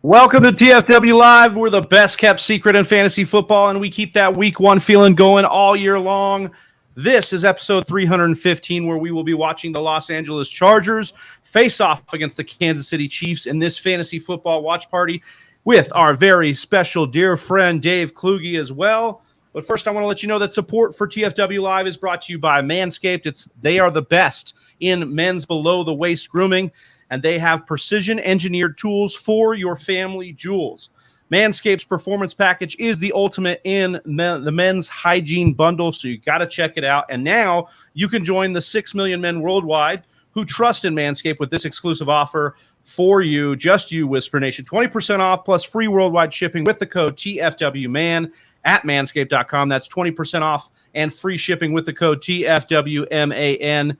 Welcome to TFW Live. We're the best kept secret in fantasy football, and we keep that week one feeling going all year long. This is episode 315, where we will be watching the Los Angeles Chargers face off against the Kansas City Chiefs in this fantasy football watch party with our very special dear friend Dave Kluge as well. But first, I want to let you know that support for TFW Live is brought to you by Manscaped. They are the best in men's below-the-waist grooming, and they have precision-engineered tools for your family jewels. Manscaped's Performance Package is the ultimate in the men's hygiene bundle, so you got to check it out. And now you can join the 6 million men worldwide who trust in Manscaped with this exclusive offer for you, just you, Whisper Nation. 20% off plus free worldwide shipping with the code TFWMAN at manscaped.com. That's 20% off and free shipping with the code TFWMAN.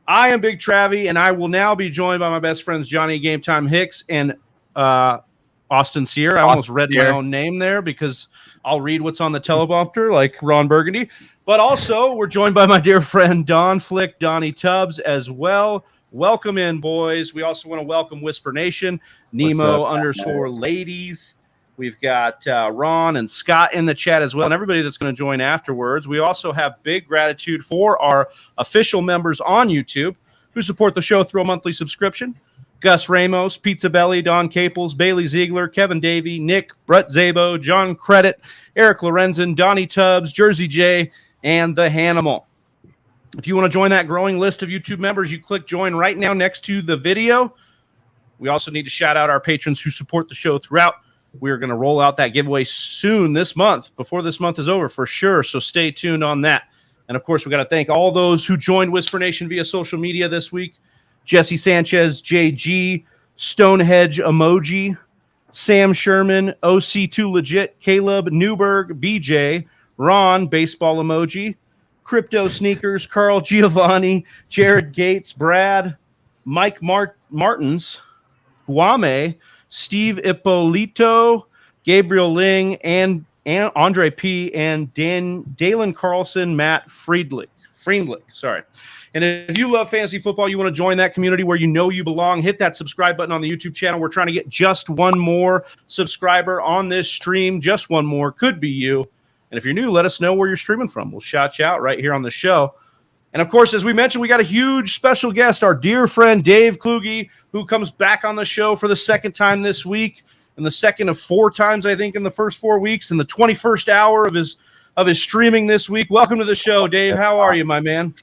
I am Big Travie, and I will now be joined by my best friends Johnny Game Time Hicks and Austin Sear. I almost read my own name there because I'll read what's on the teleprompter like Ron Burgundy. But also, we're joined by my dear friend Don Flick, Donnie Tubbs as well. Welcome in, boys. We also want to welcome Whisper Nation, Nemo_ladies. We've got Ron and Scott in the chat as well, and everybody that's going to join afterwards. We also have big gratitude for our official members on YouTube who support the show through a monthly subscription. Gus Ramos, Pizza Belly, Don Caples, Bailey Ziegler, Kevin Davey, Nick, Brett Zabo, John Credit, Eric Lorenzen, Donnie Tubbs, Jersey J, and The Hanimal. If you want to join that growing list of YouTube members, you click join right now next to the video. We also need to shout out our patrons who support the show throughout. We're going to roll out that giveaway soon this month, before this month is over for sure, so stay tuned on that. And, of course, we got to thank all those who joined Whisper Nation via social media this week. Jesse Sanchez, JG, Stonehenge Emoji, Sam Sherman, OC2 Legit, Caleb Newberg, BJ, Ron, Baseball Emoji, Crypto Sneakers, Carl Giovanni, Jared Gates, Brad, Mike Martins, Guame, Steve Ippolito, Gabriel Ling, and Andre P., and Dalen Carlson, Matt Friedlich. Sorry. And if you love fantasy football, you want to join that community where you know you belong, hit that subscribe button on the YouTube channel. We're trying to get just one more subscriber on this stream. Just one more. Could be you. And if you're new, let us know where you're streaming from. We'll shout you out right here on the show. And, of course, as we mentioned, we got a huge special guest, our dear friend Dave Kluge, who comes back on the show for the second time this week, and the second of 4 times, I think, in the first 4 weeks, in the 21st hour of his streaming this week. Welcome to the show, Dave. How are you, my man?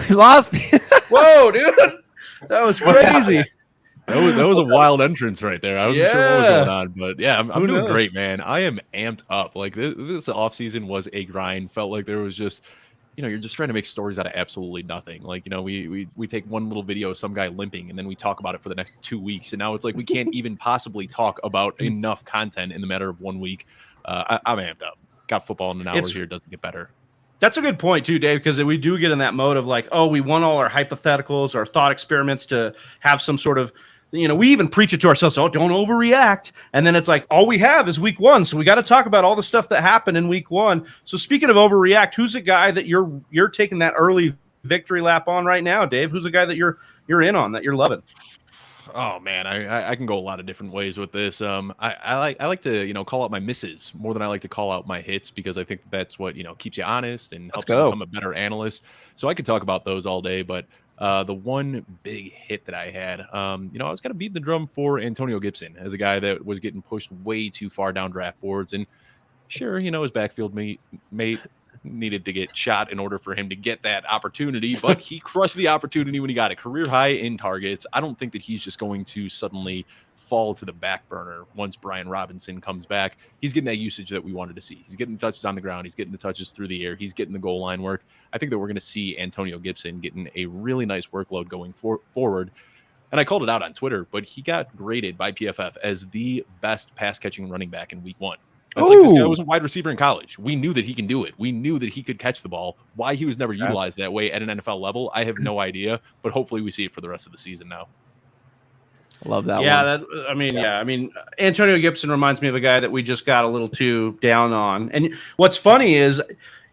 You lost me. Whoa, dude. That was crazy. That was a wild entrance right there. I wasn't sure what was going on, but yeah, I'm doing knows? great, man. I am amped up. Like this offseason was a grind. Felt like there was just, you're just trying to make stories out of absolutely nothing. Like, we take one little video of some guy limping and then we talk about it for the next 2 weeks. And now it's like we can't even possibly talk about enough content in the matter of 1 week. I'm amped up. Got football in an hour here. Doesn't get better. That's a good point, too, Dave, because we do get in that mode of like, oh, we want all our hypotheticals, our thought experiments to have some sort of, we even preach it to ourselves. Oh, don't overreact. And then it's like, all we have is week one. So we got to talk about all the stuff that happened in week one. So speaking of overreact, who's a guy that you're taking that early victory lap on right now, Dave? Who's a guy that you're in on, that you're loving? Oh man, I can go a lot of different ways with this. I like to call out my misses more than I like to call out my hits, because I think that's what keeps you honest and helps you become a better analyst. So I could talk about those all day, but the one big hit that I had, I was going to beat the drum for Antonio Gibson as a guy that was getting pushed way too far down draft boards, and sure, his backfield mate needed to get shot in order for him to get that opportunity, but he crushed the opportunity when he got a career high in targets. I don't think that he's just going to suddenly fall to the back burner once Brian Robinson comes back. He's getting that usage that we wanted to see. He's getting the touches on the ground. He's getting the touches through the air. He's getting the goal line work. I think that we're going to see Antonio Gibson getting a really nice workload going forward. And I called it out on Twitter, but he got graded by PFF as the best pass-catching running back in week one. It's like this guy was a wide receiver in college. We knew that he can do it. We knew that he could catch the ball. Why he was never utilized that way at an NFL level, I have no idea. But hopefully we see it for the rest of the season now. I love that one. Antonio Gibson reminds me of a guy that we just got a little too down on. And what's funny is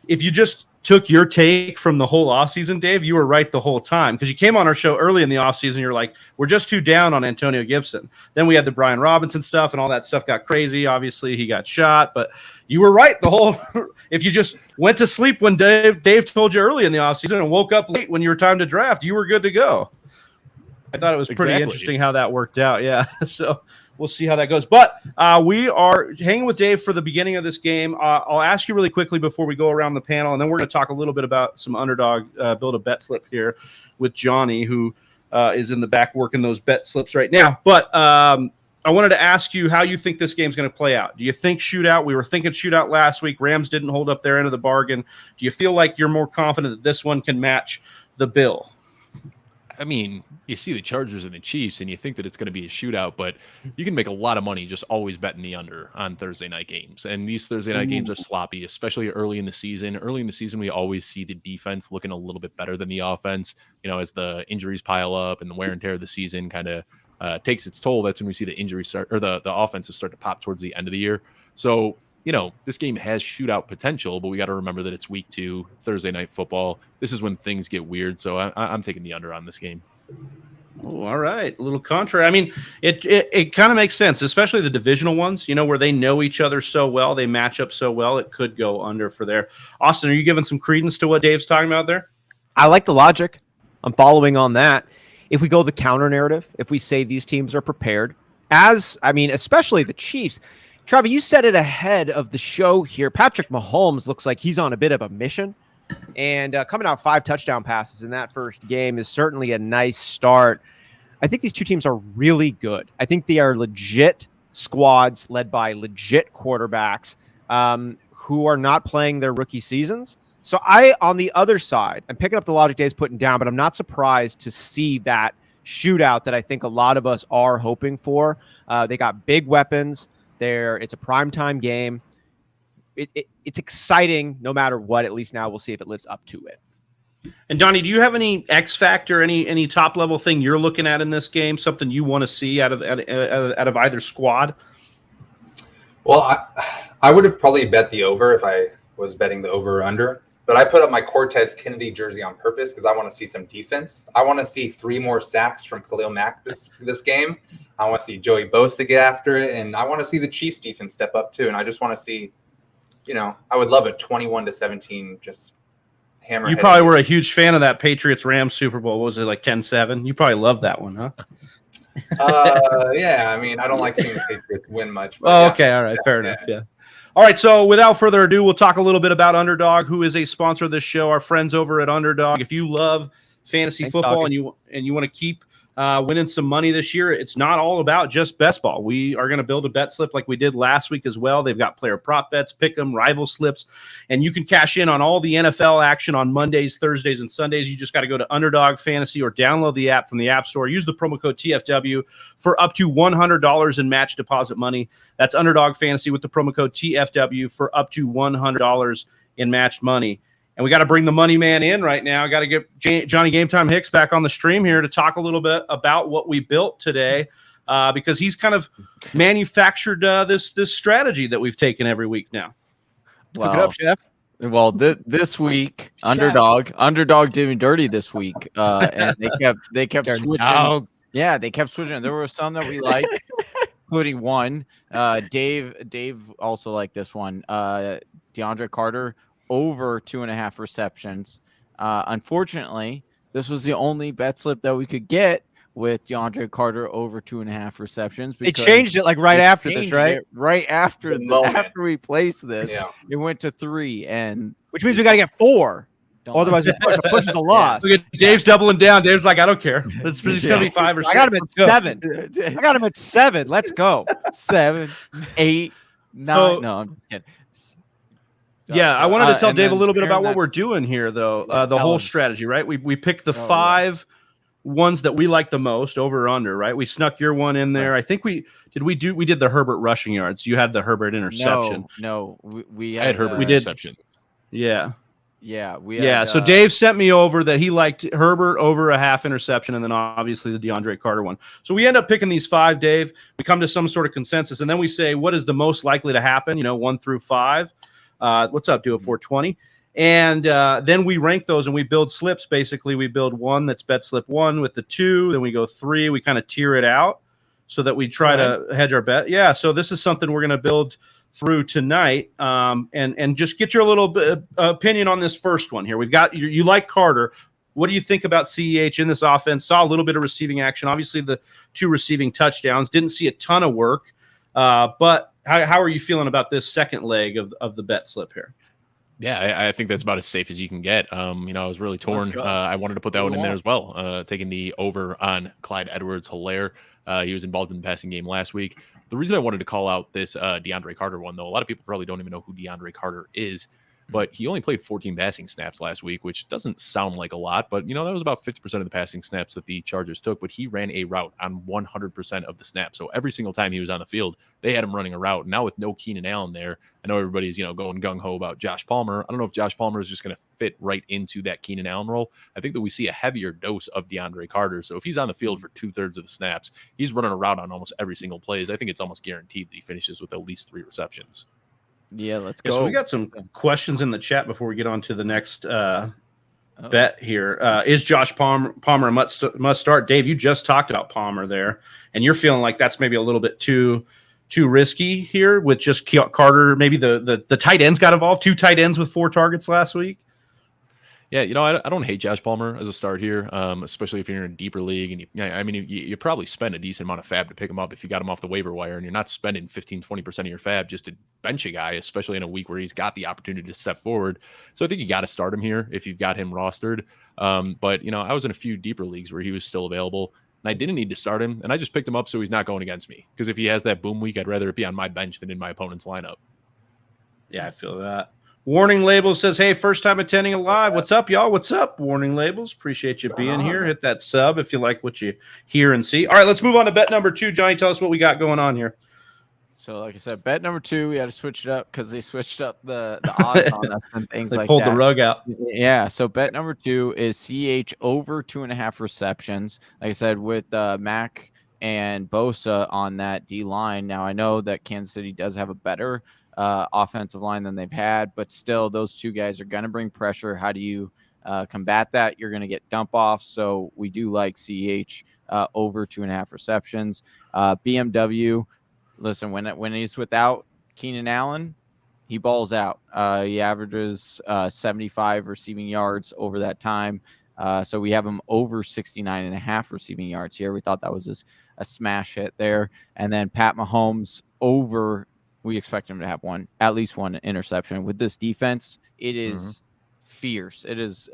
if you just took your take from the whole offseason, Dave, you were right the whole time because you came on our show early in the offseason. You're like, we're just too down on Antonio Gibson. Then we had the Brian Robinson stuff and all that stuff got crazy. Obviously, he got shot, but you were right the whole – if you just went to sleep when Dave told you early in the offseason and woke up late when you were time to draft, you were good to go. I thought it was pretty interesting how that worked out. Yeah, so – we'll see how that goes. But we are hanging with Dave for the beginning of this game. I'll ask you really quickly before we go around the panel, and then we're going to talk a little bit about some underdog build a bet slip here with Johnny, who is in the back working those bet slips right now. But I wanted to ask you how you think this game's going to play out. Do you think shootout? We were thinking shootout last week. Rams didn't hold up their end of the bargain. Do you feel like you're more confident that this one can match the bill? I mean, you see the Chargers and the Chiefs, and you think that it's going to be a shootout, but you can make a lot of money just always betting the under on Thursday night games. And these Thursday night games are sloppy, especially early in the season. Early in the season, we always see the defense looking a little bit better than the offense. You know, as the injuries pile up and the wear and tear of the season kind of takes its toll, that's when we see the injuries start, or the offenses start to pop towards the end of the year. So, you know, this game has shootout potential, but we got to remember that it's week 2, Thursday night football. This is when things get weird. So I'm taking the under on this game. Oh, all right. A little contrary. I mean, it kind of makes sense, especially the divisional ones, you know, where they know each other so well. They match up so well. It could go under for there. Austin, are you giving some credence to what Dave's talking about there? I like the logic. I'm following on that. If we go the counter narrative, if we say these teams are prepared, especially the Chiefs. Trevor, you said it ahead of the show here. Patrick Mahomes looks like he's on a bit of a mission. And coming out 5 touchdown passes in that first game is certainly a nice start. I think these two teams are really good. I think they are legit squads led by legit quarterbacks who are not playing their rookie seasons. So on the other side, I'm picking up the logic Dave's putting down, but I'm not surprised to see that shootout that I think a lot of us are hoping for. They got big weapons. It's a primetime game. It's exciting no matter what. At least now we'll see if it lives up to it. And Donnie, do you have any X factor, any top level thing you're looking at in this game? Something you want to see out of either squad? Well, I would have probably bet the over if I was betting the over or under. But I put up my Cortez Kennedy jersey on purpose because I want to see some defense. I want to see 3 more sacks from Khalil Mack this game. I want to see Joey Bosa get after it, and I want to see the Chiefs defense step up too. And I just want to see, you know, I would love a 21-17 just hammer. You probably were a huge fan of that Patriots-Rams Super Bowl. What was it, like 10-7? You probably loved that one, huh? Yeah. I mean, I don't like seeing the Patriots win much. But yeah. Okay. All right. Fair enough. Yeah. All right, so without further ado, we'll talk a little bit about Underdog, who is a sponsor of this show, our friends over at Underdog. If you love fantasy football and you want to keep winning some money this year, it's not all about just best ball. We are going to build a bet slip like we did last week as well. They've got player prop bets, pick 'em, rival slips, and you can cash in on all the NFL action on Mondays, Thursdays, and Sundays. You just got to go to Underdog Fantasy or download the app from the App Store. Use the promo code TFW for up to $100 in match deposit money. That's Underdog Fantasy with the promo code TFW for up to $100 in matched money. And we got to bring the money man in right now. Got to get Johnny Game Time Hicks back on the stream here to talk a little bit about what we built today, because he's kind of manufactured this strategy that we've taken every week now. Well, look it up, Chef. Well, this week, Underdog did me dirty this week, and they kept switching. Yeah, they kept switching. There were some that we liked, including one. Dave also liked this one. DeAndre Carter over 2.5 receptions. Unfortunately, this was the only bet slip that we could get with DeAndre Carter over 2.5 receptions. They changed it like right after this, right? Right after we placed this, it went to 3, and which means we got to get 4. Otherwise, a push is a loss. Look at Dave's doubling down. Dave's like, I don't care. It's going to be 5 or 6. I got him at 7. I got him at 7. Let's go. 7, 8, 9. No, I'm just kidding. Yeah, I wanted to tell Dave a little bit about what we're doing here, though. The whole strategy, right? We picked the 5 ones that we like the most, over or under, right? We snuck your one in there. Right. I think we did the Herbert rushing yards. You had the Herbert interception. No, we had Herbert interception. Yeah. So Dave sent me over that he liked Herbert over a half interception, and then obviously the DeAndre Carter one. So we end up picking these 5, Dave. We come to some sort of consensus, and then we say what is the most likely to happen, 1 through 5. What's up, do a 420. And then we rank those and we build slips. Basically, we build one that's bet slip 1 with the 2. Then we go 3. We kind of tier it out so that we try to hedge our bet. Yeah, so this is something we're going to build through tonight, and just get your little bit opinion on this first one here. We've got you like Carter. What do you think about CEH in this offense? Saw a little bit of receiving action. Obviously, the 2 receiving touchdowns. Didn't see a ton of work, but how are you feeling about this second leg of the bet slip here? Yeah, I think that's about as safe as you can get. I was really torn. I wanted to put that one in there as well, taking the over on Clyde Edwards-Helaire. He was involved in the passing game last week. The reason I wanted to call out this DeAndre Carter one, though, a lot of people probably don't even know who DeAndre Carter is, but he only played 14 passing snaps last week, which doesn't sound like a lot, but, that was about 50% of the passing snaps that the Chargers took, but he ran a route on 100% of the snaps. So every single time he was on the field, they had him running a route. Now with no Keenan Allen there, I know everybody's, going gung-ho about Josh Palmer. I don't know if Josh Palmer is just going to fit right into that Keenan Allen role. I think that we see a heavier dose of DeAndre Carter. So if he's on the field for 2/3 of the snaps, he's running a route on almost every single play. I think it's almost guaranteed that he finishes with at least 3 receptions. Yeah, let's go. So we got some questions in the chat before we get on to the next bet here. Is Josh Palmer a must start? Dave, you just talked about Palmer there, and you're feeling like that's maybe a little bit too risky here with just Carter. Maybe the tight ends got involved. 2 tight ends with 4 targets last week. Yeah, I don't hate Josh Palmer as a start here, especially if you're in a deeper league. And you probably spend a decent amount of fab to pick him up if you got him off the waiver wire, and you're not spending 15-20% of your fab just to bench a guy, especially in a week where he's got the opportunity to step forward. So I think you got to start him here if you've got him rostered. But I was in a few deeper leagues where he was still available, and I didn't need to start him, and I just picked him up so he's not going against me. Because if he has that boom week, I'd rather it be on my bench than in my opponent's lineup. Yeah, I feel that. Warning Labels says, hey, first time attending a live. What's up, y'all? What's up, Warning Labels? Appreciate you being here. Hit that sub if you like what you hear and see. All right, let's move on to bet number 2. Johnny, tell us what we got going on here. So, like I said, bet number 2, we had to switch it up because they switched up the odds on us and things like that. They pulled the rug out. Yeah, so bet number 2 is CH over 2.5 receptions. Like I said, with Mac and Bosa on that D-line. Now, I know that Kansas City does have a better offensive line than they've had, but still those 2 guys are going to bring pressure. How do you combat that? You're going to get dump off. So we do like CH over 2.5 receptions. BMW, listen, when he's without Keenan Allen, he balls out. He averages 75 receiving yards over that time. So we have him over 69.5 receiving yards here. We thought that was just a smash hit there. And then Pat Mahomes over, we expect him to have at least one interception. With this defense, it is fierce. It is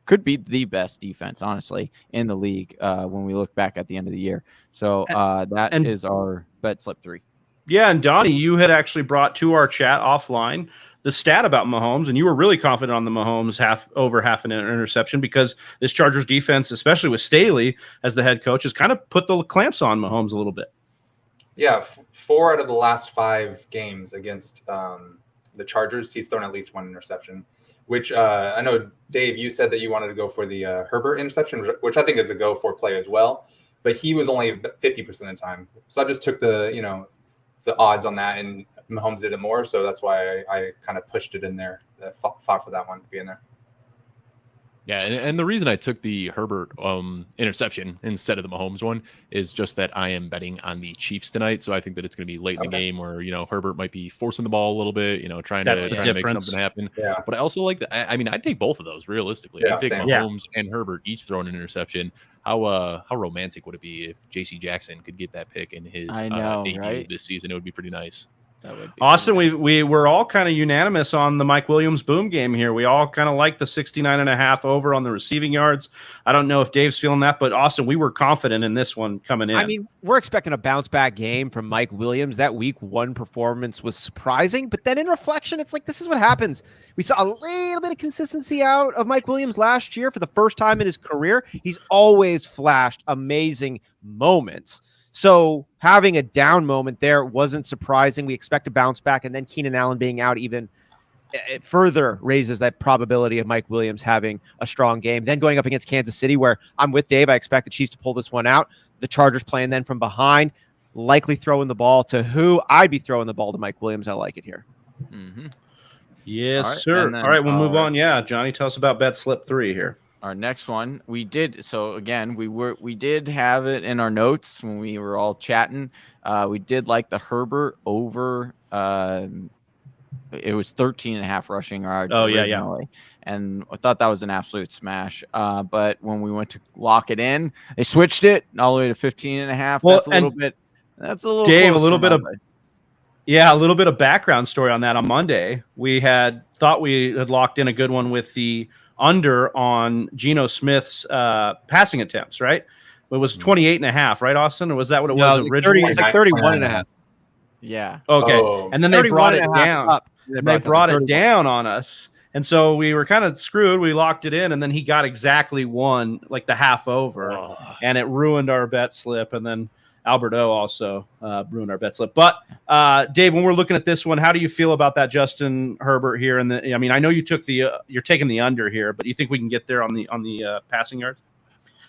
could be the best defense, honestly, in the league when we look back at the end of the year. So that is our bet slip 3. Yeah, and Donnie, you had actually brought to our chat offline the stat about Mahomes, and you were really confident on the Mahomes over half an interception because this Chargers defense, especially with Staley as the head coach, has kind of put the clamps on Mahomes a little bit. Yeah, 4 out of the last 5 games against the Chargers, he's thrown at least 1 interception, which I know, Dave, you said that you wanted to go for the Herbert interception, which I think is a go-for play as well, but he was only 50% of the time. So I just took the odds on that, and Mahomes did it more, so that's why I kind of pushed it in there, fought for that one to be in there. Yeah, and the reason I took the Herbert interception instead of the Mahomes one is just that I am betting on the Chiefs tonight, so I think that it's going to be late in the game where Herbert might be forcing the ball a little bit, trying to make something happen. Yeah. But I also like I'd take both of those realistically. I'd take Mahomes and Herbert each throw an interception. How romantic would it be if J.C. Jackson could get that pick in his debut this season? It would be pretty nice. Austin, we were all kind of unanimous on the Mike Williams boom game here. We all kind of like the 69.5 over on the receiving yards. I don't know if Dave's feeling that, but Austin, we were confident in this one coming in. I mean, we're expecting a bounce back game from Mike Williams. That week 1 performance was surprising, but then in reflection, it's like, this is what happens. We saw a little bit of consistency out of Mike Williams last year for the first time in his career. He's always flashed amazing moments. So having a down moment there wasn't surprising. We expect a bounce back, and then Keenan Allen being out even further raises that probability of Mike Williams having a strong game. Then going up against Kansas City, where I'm with Dave, I expect the Chiefs to pull this one out. The Chargers playing then from behind, likely throwing the ball to who? I'd be throwing the ball to Mike Williams. I like it here. Mm-hmm. Yes, sir. All right, we'll move on. Yeah, Johnny, tell us about bet slip 3 here. Our next one, we did. So again, we did have it in our notes when we were all chatting. We did like the Herbert over. It was 13.5 rushing yards. Oh yeah. And I thought that was an absolute smash. But when we went to lock it in, they switched it all the way to 15.5. Well, that's a little bit. That's a little. Dave, a little bit of background story on that. On Monday, we thought we had locked in a good one with the under on Geno Smith's passing attempts, right? It was 28.5, right, Austin? Or was that what it was originally? It's like 31.5. Yeah. Okay. Oh. And then they brought it down. They brought it 31. down on us. And so we were kind of screwed. We locked it in, and then he got exactly one, like the half over, and it ruined our bet slip. And then Alberto also ruined our bet slip. But Dave, when we're looking at this one, how do you feel about that Justin Herbert here? And I mean, I know you took you're taking the under here, but you think we can get there on the passing yards?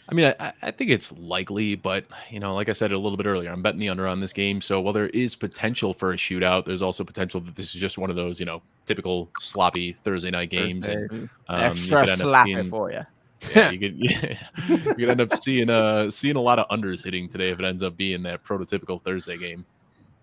I mean, I think it's likely, but, like I said a little bit earlier, I'm betting the under on this game. So while there is potential for a shootout, there's also potential that this is just one of those, typical sloppy Thursday night games. And, extra sloppy for you. Yeah, you could end up seeing a lot of unders hitting today if it ends up being that prototypical Thursday game.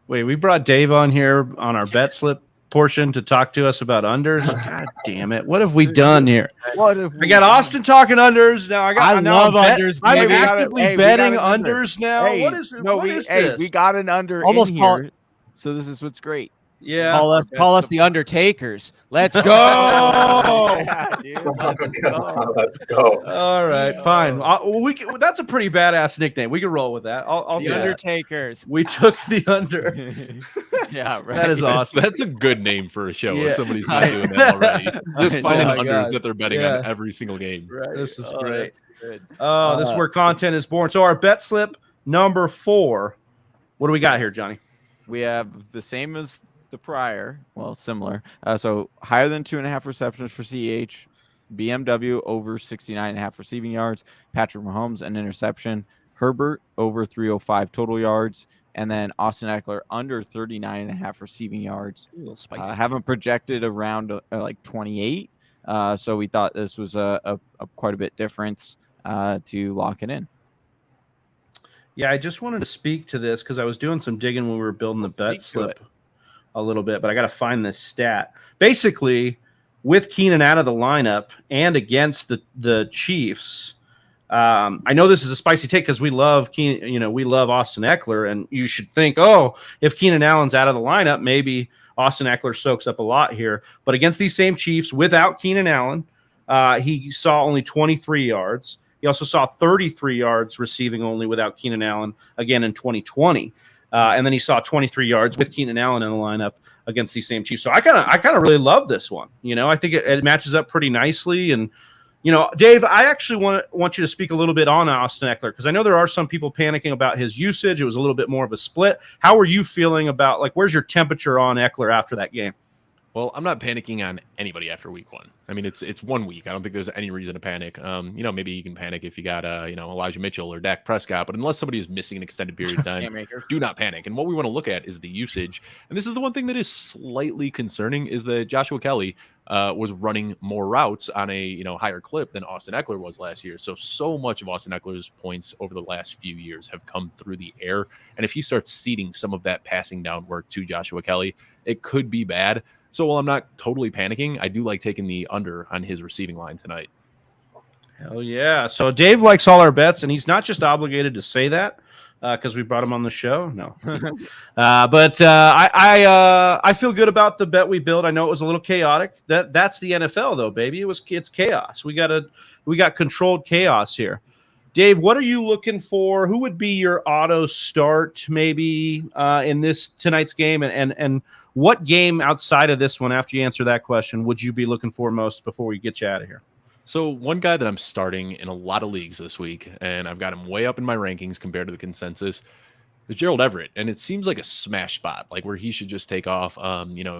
Wait, we brought Dave on here on our bet slip portion to talk to us about unders. God damn it! What have we done here? I got Austin talking unders now. I love unders. I'm actively betting unders now. Hey, what is this? Hey, we got an under Almost in here, so this is what's great. Yeah, call us the Undertakers. Let's go. Yeah, dude. Let's go. All right, fine. That's a pretty badass nickname. We can roll with that. I'll the Undertakers. We took the under. Yeah, right. That is awesome. That's a good name for a show if somebody's not doing that already. Just finding unders that they're betting on every single game. Right. This is great. Good. Oh, this is where content is born. So our bet slip number 4. What do we got here, Johnny? We have the same as the prior, well, similar. So higher than 2.5 receptions for CH, BMW over 69.5 receiving yards, Patrick Mahomes an interception, Herbert over 305 total yards, and then Austin Eckler under 39.5 receiving yards. A little spicy. Haven't projected around like 28. So we thought this was a quite a bit difference to lock it in. Yeah, I just wanted to speak to this because I was doing some digging when we were building the bet slip a little bit, but I got to find this stat. Basically, with Keenan out of the lineup and against the Chiefs, I know this is a spicy take because we love we love Austin Eckler, and you should think, if Keenan Allen's out of the lineup, maybe Austin Eckler soaks up a lot here. But against these same Chiefs, without Keenan Allen, he saw only 23 yards. He also saw 33 yards receiving only without Keenan Allen again in 2020. And then he saw 23 yards with Keenan Allen in the lineup against these same Chiefs. So I kind of really love this one. I think it matches up pretty nicely. And, Dave, I actually want you to speak a little bit on Austin Eckler because I know there are some people panicking about his usage. It was a little bit more of a split. How are you feeling about, where's your temperature on Eckler after that game? Well, I'm not panicking on anybody after week 1. I mean, it's 1 week. I don't think there's any reason to panic. Maybe you can panic if you got, Elijah Mitchell or Dak Prescott, but unless somebody is missing an extended period of time, do not panic. And what we want to look at is the usage. And this is the one thing that is slightly concerning is that Joshua Kelly was running more routes on a, higher clip than Austin Eckler was last year. So much of Austin Eckler's points over the last few years have come through the air. And if he starts ceding some of that passing down work to Joshua Kelly, it could be bad. So while I'm not totally panicking, I do like taking the under on his receiving line tonight. Hell yeah. So Dave likes all our bets, and he's not just obligated to say that because we brought him on the show. No. But I feel good about the bet we built. I know it was a little chaotic. That's the NFL, though, baby. It's chaos. We got controlled chaos here. Dave, what are you looking for? Who would be your auto start maybe in this tonight's game? And what game outside of this one, after you answer that question, would you be looking for most before we get you out of here? So one guy that I'm starting in a lot of leagues this week, and I've got him way up in my rankings compared to the consensus, is Gerald Everett. And it seems like a smash spot, like where he should just take off.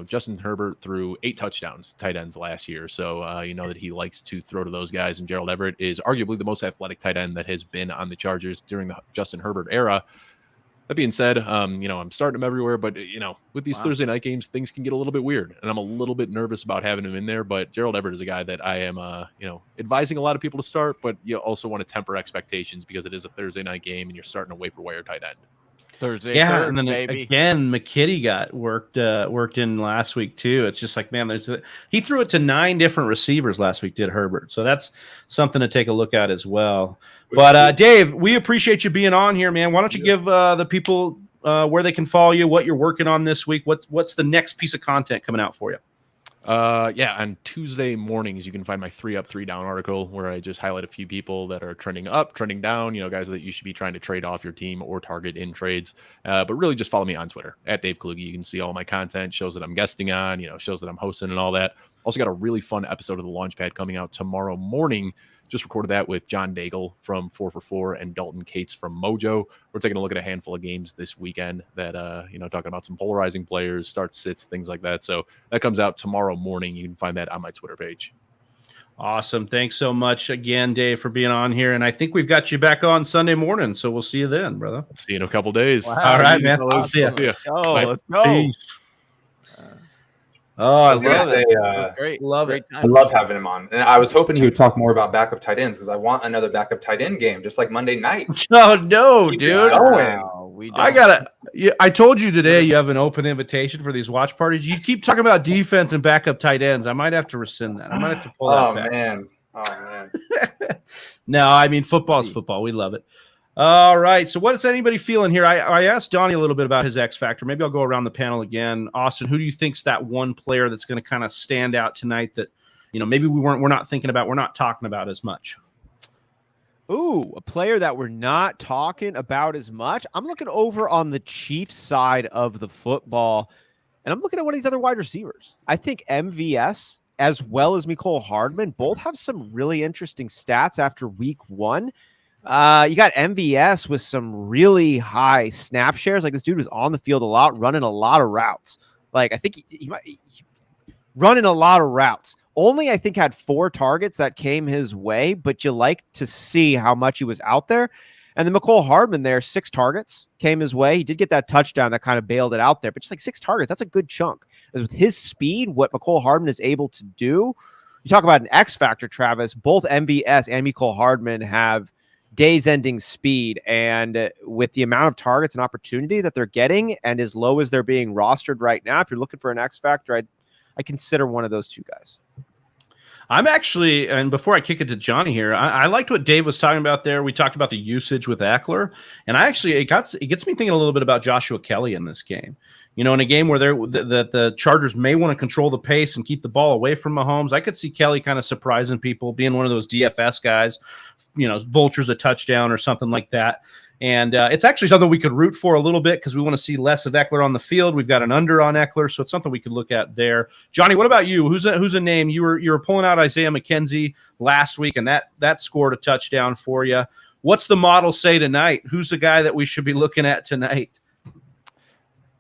Justin Herbert threw 8 touchdowns, tight ends last year. So that he likes to throw to those guys. And Gerald Everett is arguably the most athletic tight end that has been on the Chargers during the Justin Herbert era. That being said, I'm starting him everywhere, but with these Thursday night games, things can get a little bit weird, and I'm a little bit nervous about having him in there. But Gerald Everett is a guy that I am, advising a lot of people to start, but you also want to temper expectations because it is a Thursday night game, and you're starting a waiver wire tight end. Thursday, yeah, and then baby. Again, McKitty got worked in last week too. It's just like, man, he threw it to 9 different receivers last week, did Herbert. So that's something to take a look at as well. But Dave, we appreciate you being on here, man. Why don't you give the people where they can follow you, what you're working on this week, what's the next piece of content coming out for you? On Tuesday mornings, you can find my 3 up, 3 down article where I just highlight a few people that are trending up, trending down, guys that you should be trying to trade off your team or target in trades. But really just follow me on Twitter at Dave Kluge. You can see all my content, shows that I'm guesting on, shows that I'm hosting and all that. Also got a really fun episode of the Launchpad coming out tomorrow morning. Just recorded that with John Daigle from 4for4 and Dalton Cates from Mojo. We're taking a look at a handful of games this weekend that, talking about some polarizing players, start sits, things like that. So that comes out tomorrow morning. You can find that on my Twitter page. Awesome. Thanks so much again, Dave, for being on here. And I think we've got you back on Sunday morning. So we'll see you then, brother. See you in a couple days. Wow. All right, man. I'll see you. Let's go. Peace. I love it. Great. Love it. I love having him on. And I was hoping he would talk more about backup tight ends because I want another backup tight end game, just like Monday night. Oh, no, dude. I told you today you have an open invitation for these watch parties. You keep talking about defense and backup tight ends. I might have to rescind that. I might have to pull that back. Man. No, I mean, football's football. We love it. All right. So what is anybody feeling here? I asked Donnie a little bit about his X factor. Maybe I'll go around the panel again. Austin, who do you think's that one player that's going to kind of stand out tonight that, maybe we're not thinking about, we're not talking about as much? Ooh, a player that we're not talking about as much. I'm looking over on the Chiefs side of the football, and I'm looking at one of these other wide receivers. I think MVS as well as Mecole Hardman both have some really interesting stats after week 1. You got MVS with some really high snap shares. Like, this dude was on the field a lot, running a lot of routes. Like, I think he running a lot of routes. Only, I think, had 4 targets that came his way, but you like to see how much he was out there. And then Mecole Hardman there, 6 targets came his way. He did get that touchdown that kind of bailed it out there, but just like 6 targets, that's a good chunk. Because with his speed, what Mecole Hardman is able to do, you talk about an X factor, Travis. Both MVS and Mecole Hardman have days-ending speed, and with the amount of targets and opportunity that they're getting, and as low as they're being rostered right now, if you're looking for an X factor, I consider one of those 2 guys. I'm actually, and before I kick it to Johnny here, I liked what Dave was talking about there. We talked about the usage with Eckler, and it gets me thinking a little bit about Joshua Kelly in this game. In a game where the Chargers may want to control the pace and keep the ball away from Mahomes, I could see Kelly kind of surprising people, being one of those DFS guys, vultures a touchdown or something like that. And it's actually something we could root for a little bit because we want to see less of Eckler on the field. We've got an under on Eckler, so it's something we could look at there. Johnny, what about you? Who's a name? You were pulling out Isaiah McKenzie last week, and that scored a touchdown for you. What's the model say tonight? Who's the guy that we should be looking at tonight?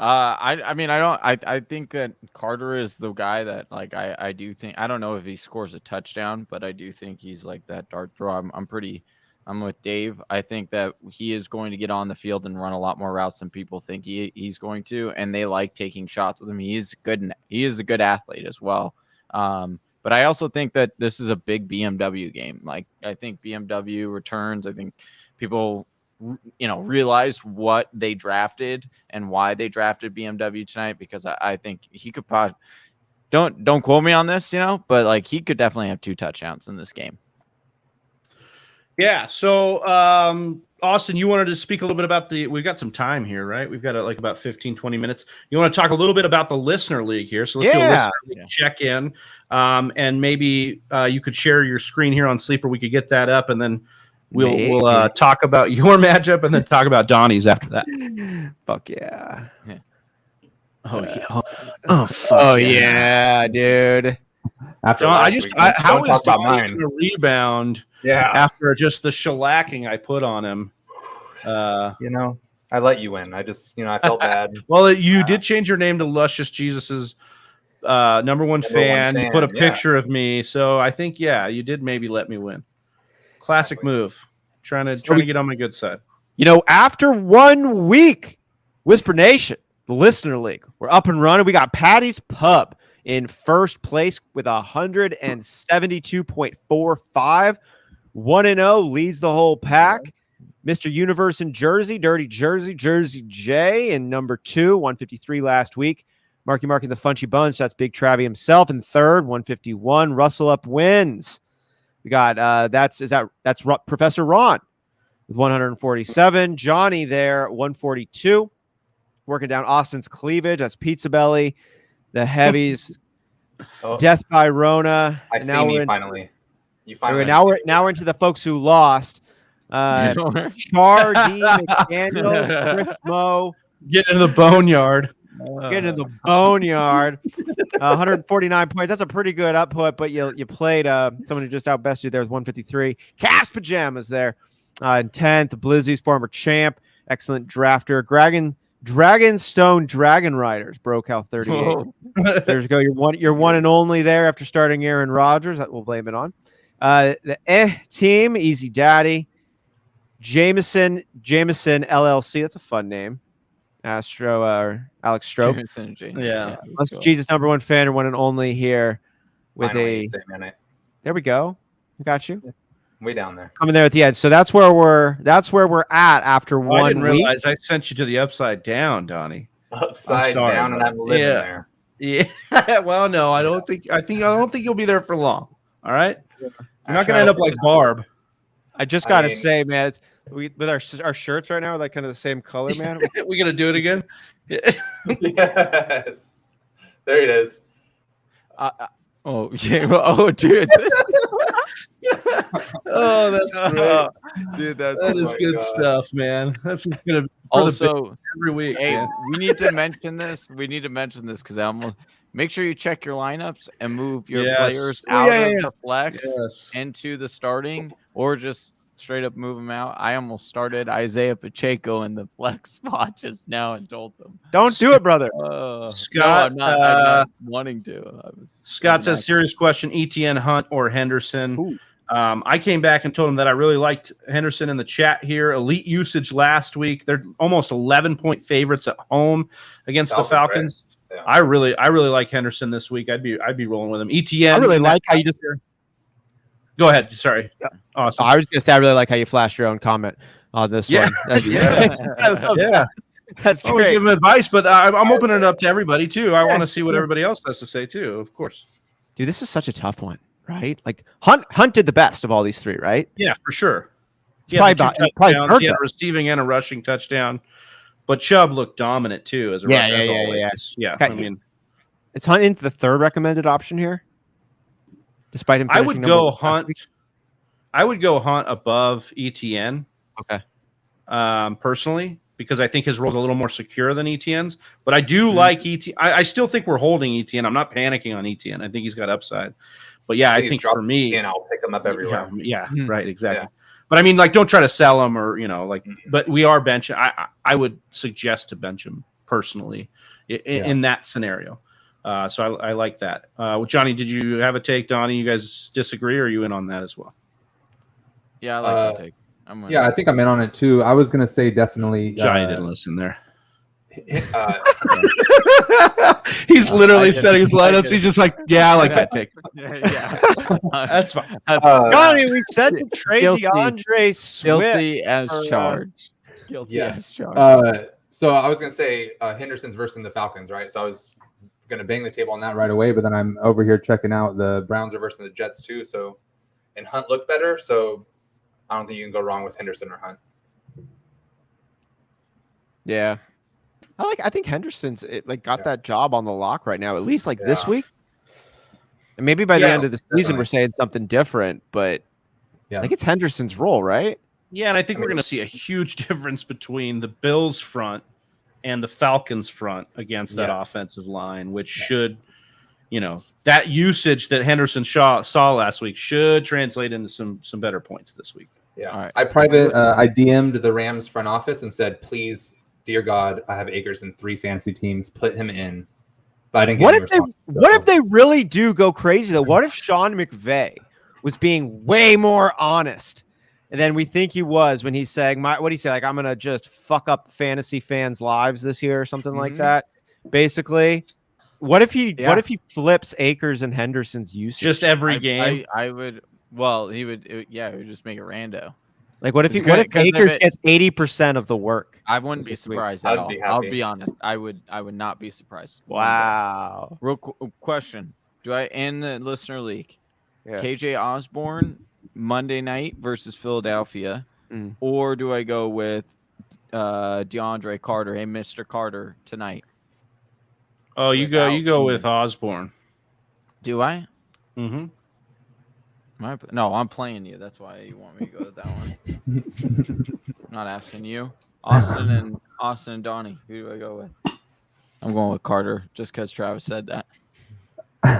I think that Carter is the guy that, like, I do think, I don't know if he scores a touchdown, but I do think he's like that dart throw. I'm with Dave. I think that he is going to get on the field and run a lot more routes than people think he's going to, and they like taking shots with him. He is a good athlete as well. But I also think that this is a big BMW game. Like, I think BMW returns. I think people realize what they drafted and why they drafted BMW tonight, because I think he could probably, don't quote me on this, but like, he could definitely have 2 touchdowns in this game. Yeah. So, Austin, you wanted to speak a little bit about we've got some time here, right? We've got like about 15, 20 minutes. You want to talk a little bit about the listener league here. So let's do a listener league check in. And maybe you could share your screen here on Sleeper. We could get that up, and then we'll talk about your matchup and then talk about Donnie's after that. Fuck yeah. Oh, yeah. Oh, yeah, dude. After how is Donnie going to rebound? Yeah. After just the shellacking I put on him. I let you win. I just, I felt bad. Well, you did change your name to Luscious Jesus's number one fan. You put a picture of me, so I think you did maybe let me win. Classic move. Trying to get on my good side. After 1 week, Whisper Nation, the Listener League, we're up and running. We got Patty's Pub in first place with 172.45. 1-0, leads the whole pack. Mr. Universe in Jersey, Dirty Jersey, Jersey J in number 2, 153 last week. Marky Mark in the Funchy Bunch, that's Big Travie himself in third, 151. Russell Up wins. We got that's Professor Ron with 147. Johnny there, 142. Working down Austin's cleavage. That's Pizza Belly. The heavies. Death by Rona. I see me finally. You finally. Now we're into the folks who lost. Char D. McDaniel, Chris Mo. Get into the boneyard. 149 points. That's a pretty good output, but you played someone who just outbested you there with 153. Cast Pajamas there. In 10th, Blizzy's former champ. Excellent drafter. Dragonstone Dragon Riders broke out 38. There's go. You're one and only there after starting Aaron Rodgers. That we'll blame it on. The team, Easy Daddy. Jameson LLC. That's a fun name. Alex Stroke. Yeah. Jesus, number one fan and one and only here with finally, there we go. We got you. Way down there. Coming there at the end. So that's where we're at after 1 week. I didn't realize I sent you to the upside down, Donnie. Upside down, and I'm living there. Yeah. Well, no, I don't think you'll be there for long. All right. You're not gonna end up like Barb. I just gotta say, man, with our shirts right now, like kind of the same color, man. We gonna do it again? Yes. There it is. Oh yeah. Oh, dude. Oh, that's great, dude. That is good stuff, man. That's gonna be also every week. Hey, man. we need to mention this. because almost make sure you check your lineups and move your players out of the flex into the starting, or just straight up move them out. I almost started Isaiah Pacheco in the flex spot just now and told him, don't do it, brother. Scott, I'm not wanting to. Scott says, serious question: ETN, Hunt, or Henderson? Ooh. I came back and told him that I really liked Henderson in the chat here. Elite usage last week. They're almost 11-point favorites at home against the Falcons. Yeah. I really like Henderson this week. I'd be rolling with him. ETN. I really like how you just. Go ahead. Sorry. Yeah. Awesome. I was going to say I really like how you flashed your own comment on this one. Yeah. That's great. great. Give him advice, but I'm opening it up to everybody too. I want to see what everybody else has to say too. Of course. Dude, this is such a tough one, right? Like Hunt did the best of all these three, right? Yeah, for sure. He had a receiving and a rushing touchdown, but Chubb looked dominant too as a always. Yeah. Okay. I mean, is Hunt into the third recommended option here? Despite him, I would go Hunt above ETN. Okay. Personally, because I think his role's a little more secure than ETN's. But I do like ETN. I still think we're holding ETN. I'm not panicking on ETN. I think he's got upside. But yeah, I think for me, and I'll pick him up everywhere. Yeah, right, exactly. Yeah. But I mean, like, don't try to sell him or But we are benching. I would suggest to bench him personally in that scenario. So I like that. Johnny, did you have a take? Donnie, you guys disagree, or are you in on that as well? Yeah, I like that take. I think I'm in on it too. I was gonna say definitely. Johnny didn't listen there. He's literally setting his lineups. He's just like, yeah, I like that take. Yeah. That's fine. Johnny, we said to trade DeAndre Swift. Guilty as charged. Guilty as charged. So I was gonna say Henderson's versus the Falcons, right? So I was going to bang the table on that right away, but then I'm over here checking out the Browns are versus the Jets too. So, and Hunt looked better. So I don't think you can go wrong with Henderson or Hunt. Yeah. I think Henderson's got that job on the lock right now, at least this week. And maybe by the end of the season, we're saying something different, but I think it's Henderson's role, right? Yeah. And I think we're going to see a huge difference between the Bills front and the Falcons front against that offensive line, which should, that usage that Henderson saw last week should translate into some better points this week. Yeah. All right. I DM'd the Rams front office and said, please, dear God, I have Akers in 3 fantasy teams. Put him in. But I didn't get what if they really do go crazy, though? What if Sean McVay was being way more honest And then we think he was when he's saying, what do you say? Like, I'm going to just fuck up fantasy fans' lives this year or something like that. Basically, what if he flips Akers and Henderson's usage? Just every game? I would, well, he would just make it rando. Like, what if Akers gets 80% of the work? I wouldn't be surprised at all. I'll be honest. I would not be surprised. Wow. Real question. Do I end the listener league? Yeah. KJ Osborne Monday night versus Philadelphia, or do I go with DeAndre Carter? Hey, Mr. Carter tonight. Oh, you go with Osborne. Do I? Mm-hmm. No, I'm playing you. That's why you want me to go with that one. I'm not asking you. Austin and Donnie. Who do I go with? I'm going with Carter just because Travis said that.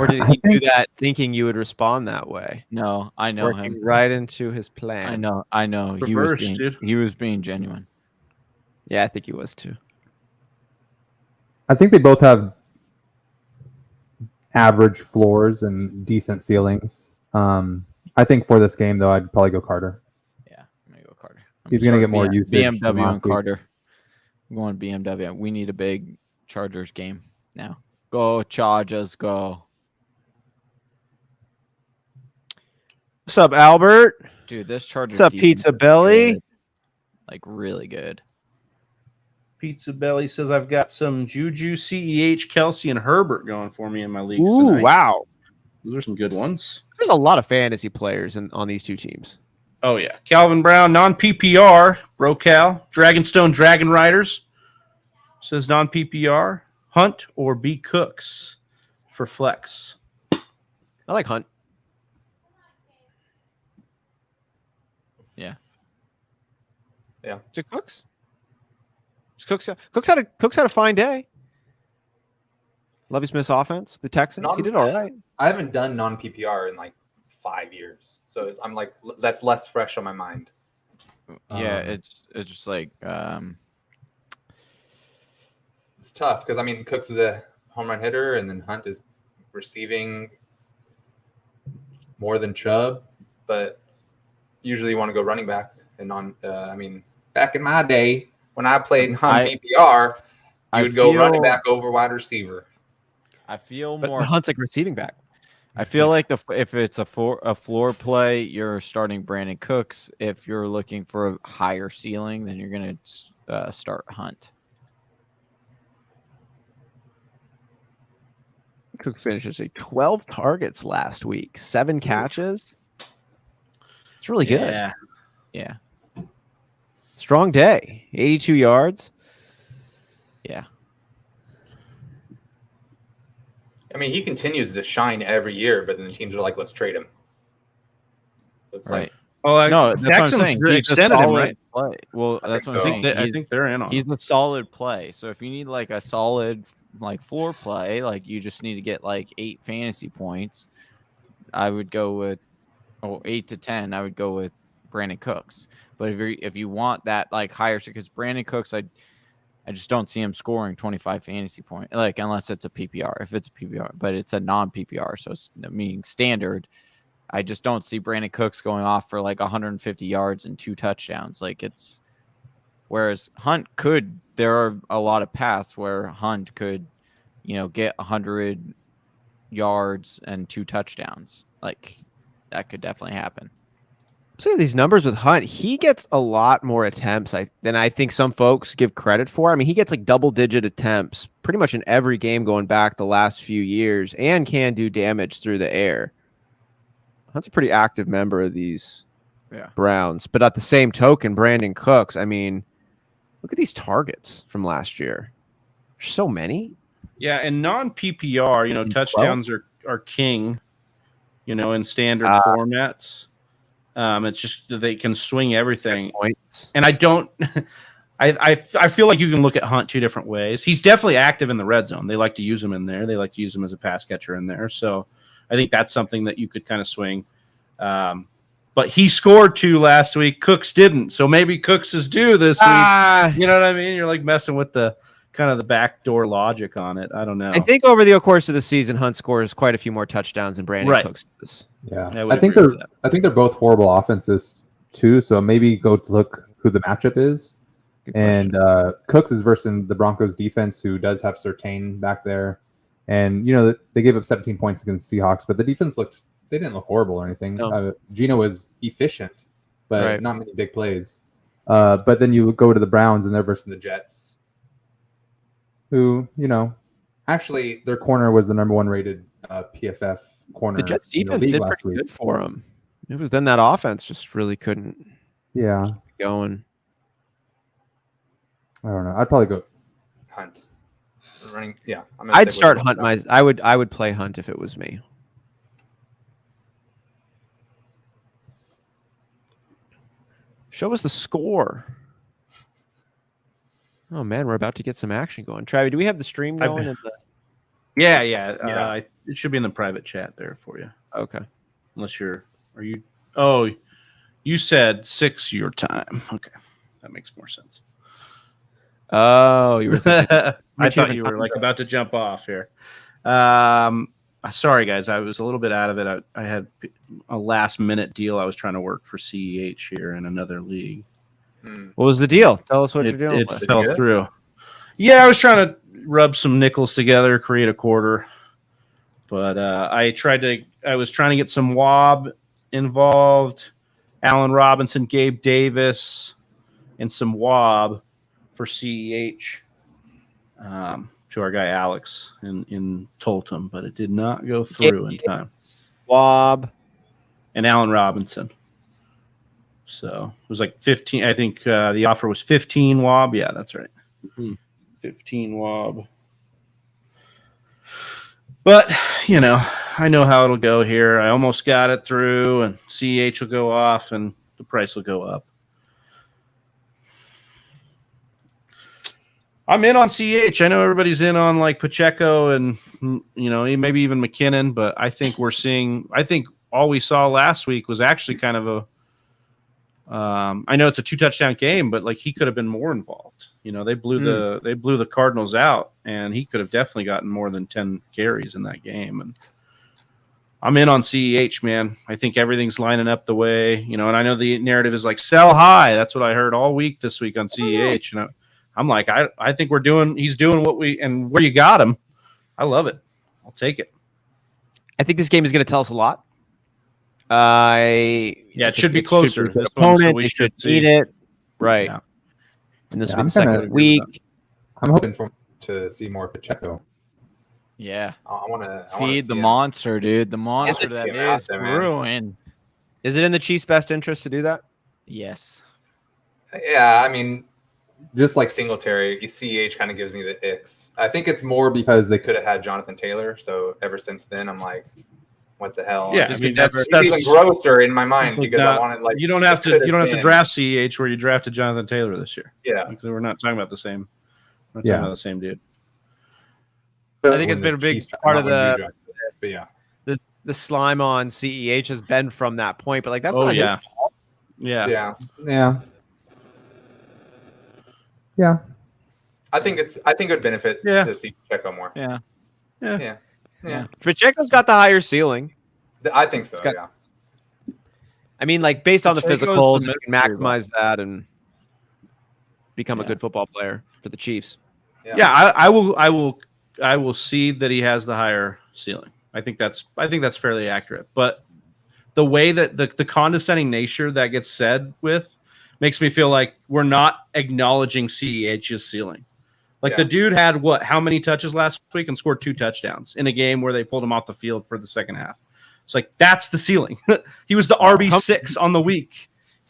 Or did he do that thinking you would respond that way? No, I know Working him. right into his plan. I know. Reverse, He was being genuine. Yeah, I think he was too. I think they both have average floors and decent ceilings. I think for this game, though, I'd probably go Carter. Yeah, I'm going to go Carter. He's going to get more usage. BMW on Carter. I'm going BMW. We need a big Chargers game now. Go Chargers, go. What's up, Albert? Dude, this Chargers. What's up, Pizza Belly? Good. Like, really good. Pizza Belly says I've got some Juju, CEH, Kelsey, and Herbert going for me in my leagues Ooh, tonight. wow. Those are some good ones. There's a lot of fantasy players on these two teams. Oh, yeah. Calvin Brown, non-PPR. Brocal. Dragonstone Dragon Riders. Says non-PPR. Hunt or B. Cooks for flex. I like Hunt. Yeah. Yeah. Is it Cooks? Cooks had a fine day. Lovie Smith's offense, the Texans, he did all right. I haven't done non-PPR in like 5 years, so I'm like that's less fresh on my mind. Yeah, it's just like it's tough because I mean Cooks is a home run hitter, and then Hunt is receiving more than Chubb, but usually you want to go running back. And I mean, back in my day when I played non-PPR, you would go running back over wide receiver. I feel but more. Hunt's like receiving back. I feel like if it's a floor play, you're starting Brandon Cooks. If you're looking for a higher ceiling, then you're going to start Hunt. Cook finishes 12 targets last week, 7 catches. It's really good. Yeah. Strong day, 82 yards. Yeah. I mean, he continues to shine every year, but then the teams are like, let's trade him. It's right. No, that's what I'm saying. He's extended him, right? Play. Well, that's what I'm saying. I think they're in on. He's a solid play. So if you need like a solid like floor play, like you just need to get like 8 fantasy points, I would go with 8 to 10. I would go with Brandon Cooks. But if you want that like higher, because Brandon Cooks, I just don't see him scoring 25 fantasy points, like unless it's a PPR. If it's a PPR, but it's a non-PPR, so it's meaning standard. I just don't see Brandon Cooks going off for like 150 yards and 2 touchdowns. Like it's whereas Hunt could. There are a lot of paths where Hunt could, get 100 yards and 2 touchdowns. Like that could definitely happen. So these numbers with Hunt, he gets a lot more attempts than I think some folks give credit for. I mean, he gets like double-digit attempts pretty much in every game going back the last few years and can do damage through the air. Hunt's a pretty active member of these Browns. But at the same token, Brandon Cooks, I mean, look at these targets from last year. There's so many. Yeah, and non-PPR, touchdowns are king, in standard formats. It's just that they can swing everything. And I don't I feel like you can look at Hunt 2 different ways. He's definitely active in the red zone. They like to use him in there. They like to use him as a pass catcher in there. So I think that's something that you could kind of swing. But he scored 2 last week. Cooks didn't. So maybe Cooks is due this week. You know what I mean? You're like messing with the kind of the backdoor logic on it. I don't know. I think over the course of the season, Hunt scores quite a few more touchdowns than Brandon Cooks does. Yeah, I think they're both horrible offenses too. So maybe go look who the matchup is. Good And question. Cooks is versus the Broncos defense, who does have Surtain back there. And, they gave up 17 points against Seahawks, but the defense they didn't look horrible or anything. No. Gino was efficient, but Right. not many big plays. But then you go to the Browns, and they're versus the Jets, who, actually their corner was the number 1 rated PFF corner. The Jets in the defense league did last pretty week. good for them. It was then that offense just really couldn't Yeah. keep it going. I don't know. I'd probably go Hunt. Running. Yeah. I'd start Hunt. I would play Hunt if it was me. Show us the score. Oh man, we're about to get some action going. Travi, do we have the stream going? Yeah. It should be in the private chat there for you. Okay. Unless you said 6 your time. Okay. That makes more sense. Oh, you were thinking. I thought you were about to jump off here. Sorry guys, I was a little bit out of it. I had a last minute deal I was trying to work for CEH here in another league. What was the deal? Tell us what you're doing. It fell through. Yeah, I was trying to rub some nickels together, create a quarter. But I was trying to get some WOB involved, Allen Robinson, Gabe Davis, and some WOB for CEH to our guy Alex in Tolton, but it did not go through in time. WOB and Allen Robinson. So it was like 15. I think the offer was 15 WOB. Yeah, that's right. 15 WOB. But, I know how it'll go here. I almost got it through, and CEH will go off, and the price will go up. I'm in on CEH. I know everybody's in on like Pacheco and, maybe even McKinnon, but I think all we saw last week was actually kind of I know it's a 2-touchdown game, but like he could have been more involved. They blew the Cardinals out, and he could have definitely gotten more than 10 carries in that game. And I'm in on CEH, man. I think everything's lining up the way, and I know the narrative is like sell high. That's what I heard all week this week on CEH. I'm like, I think he's doing where you got him. I love it. I'll take it. I think this game is going to tell us a lot. It should be closer. This opponent, so we should need it. Right. Yeah. And this will be the second week. I'm hoping to see more Pacheco. Yeah. I want to feed the monster, dude. The monster that is brewing. Is it in the Chiefs' best interest to do that? Yes. Yeah, I mean, just like Singletary, CEH kind of gives me the icks. I think it's more because they could have had Jonathan Taylor. So ever since then, I'm like, what the hell? Yeah, that's even grosser in my mind because I wanted like you don't have to draft CEH where you drafted Jonathan Taylor this year. Yeah, because we're not talking about the same. We're not talking about the same dude. I think it's been a big part of the slime on CEH has been from that point, but like that's not his fault. Yeah. I think it would benefit to see Pacheco more. Yeah. Pacheco's got the higher ceiling. I think so. I mean, like based on the physicals, you can maximize that and become a good football player for the Chiefs. I will see that he has the higher ceiling. I think that's fairly accurate. But the way that the condescending nature that gets said with makes me feel like we're not acknowledging CEH's ceiling. Like the dude had how many touches last week and scored 2 touchdowns in a game where they pulled him off the field for the second half. It's like, that's the ceiling. He was the RB6 on the week.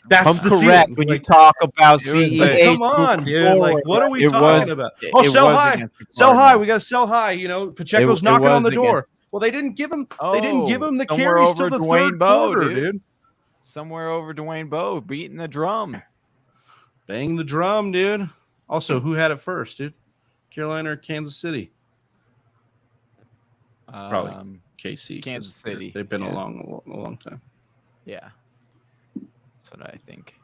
That's the correct ceiling. when you talk about CEH. Come on, dude. Like, what are we talking about? Oh, sell high. Sell high. We got to sell high. Pacheco's knocking on the door. Well, they didn't give him the carries till the third quarter, dude. Somewhere over Dwayne Bowe beating the drum. Bang the drum, dude. Also, who had it first, dude? Carolina or Kansas City? Probably KC. Kansas City. They've been a long time. Yeah. That's what I think.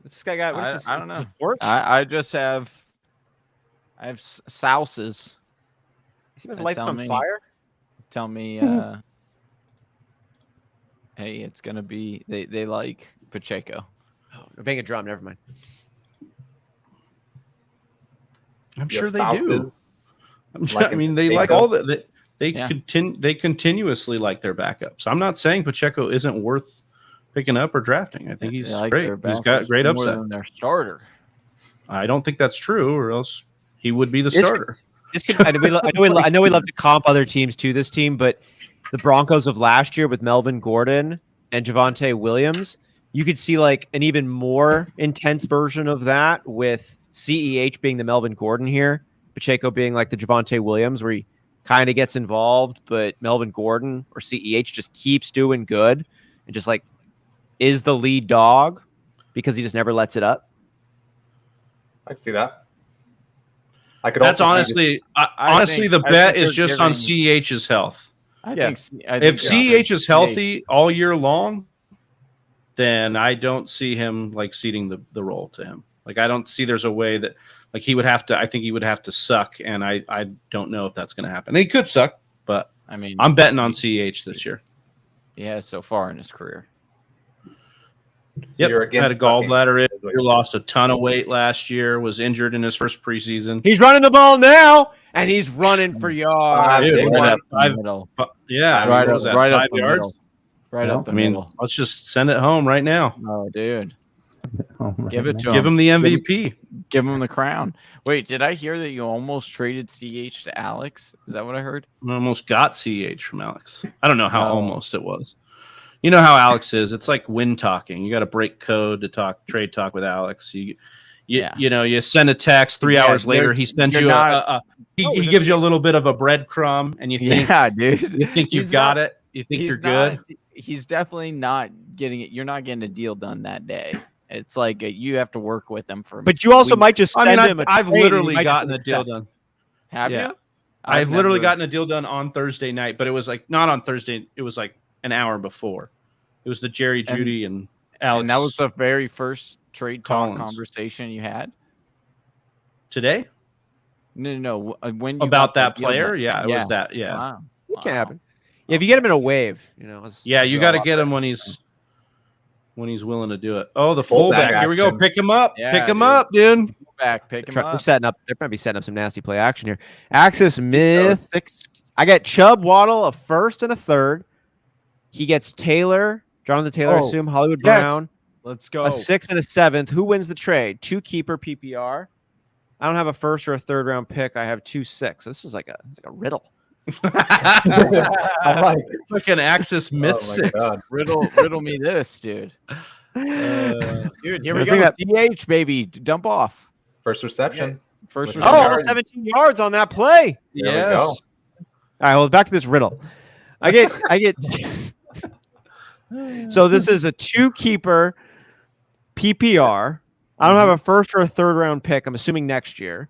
This guy got. I don't know. I just have. I have souses. He must light some fire. Tell me. Hey, it's gonna be they like Pacheco. Oh, they're banging a drum. Never mind. I'm You sure have they South do. is I mean, they like Pacheco. all that. They continuously like their backups. I'm not saying Pacheco isn't worth picking up or drafting. I think he's They like great. their He's got backups great more upside. than their starter. I don't think that's true, or else he would be the starter. I know we love to comp other teams to this team, but the Broncos of last year with Melvin Gordon and Javonte Williams, you could see like an even more intense version of that with CEH being the Melvin Gordon here, Pacheco being like the Javonte Williams, where he kind of gets involved, but Melvin Gordon or CEH just keeps doing good and just like is the lead dog because he just never lets it up. I can see that. I could. That's also honestly, see honestly, the I bet think is they're just on giving- CEH's health. I Yeah. think If CEH is healthy all year long, then I don't see him like ceding the role to him. Like I don't see there's a way that like he would have to. I think he would have to suck, and I don't know if that's going to happen. And he could suck, but I mean, I'm betting on CEH this year. he has so far in his career. Yep, you're had a against sucking. gallbladder Is what injury, lost a ton of weight last year, was injured in his first preseason. He's running the ball now, and he's running for yards. Dude, big what was one. that? Five, Middle. yeah, I mean, Right what was up- that? right up 5 the yards. middle. Right Yeah. up the I mean, middle. let's just send it home right now. Oh, dude. Oh, right Give it now. to Give him the MVP. Give him the crown. Wait, did I hear that you almost traded CH to Alex? Is that what I heard? I almost got CH from Alex. I don't know how Oh. almost it was. You know how Alex is. It's like win talking. You got to break code to talk trade talk with Alex. Yeah. You know, you send a text 3 Yeah, hours later. He sends you're you not- he gives you a little bit of a breadcrumb, and you think Yeah, dude. you think you've He's got not- it. You think He's you're good. He's definitely not getting it. You're not getting a deal done that day. It's like you have to work with them for. But you also weeks. might just I send mean, him. I've literally gotten a deal done. done. Have Yeah. you? I've literally never- gotten a deal done on Thursday night, but it was like not on Thursday. It was like an hour before. It was the Jerry, And- Judy, and Alex. And that was the very first trade talk Collins. conversation you had. today No. When you about got the that deal player. done. Yeah, it was that. Yeah, Wow. It can happen. Yeah, if you get him in a wave, you know. yeah. You got to get him when he's willing to do it. Oh, the fullback. Here we go. action. Pick him up. Yeah, Pick him dude. up, dude. Back, pick him They're up. setting up. They're probably setting up some nasty play action here. Axis Mythic. I got Chubb, Waddle, a first and a third. He gets Taylor, Jonathan Taylor, I Oh, assume, Hollywood yes. Brown, Let's go. a sixth and a seventh. Who wins the trade? 2 keeper PPR. I don't have a first or a third round pick. I have 2 6. This is like a riddle. I like it. It's like an Axis Myth Oh my 6. God. riddle me this, dude. Dude, here we I go. think CH, baby. Dump off. First reception. First With Oh, reception. almost 17 yards on that play. There we Yes. go. All right, well, back to this riddle. I get So this is a 2 keeper PPR. I don't have a first or a third round pick. I'm assuming next year.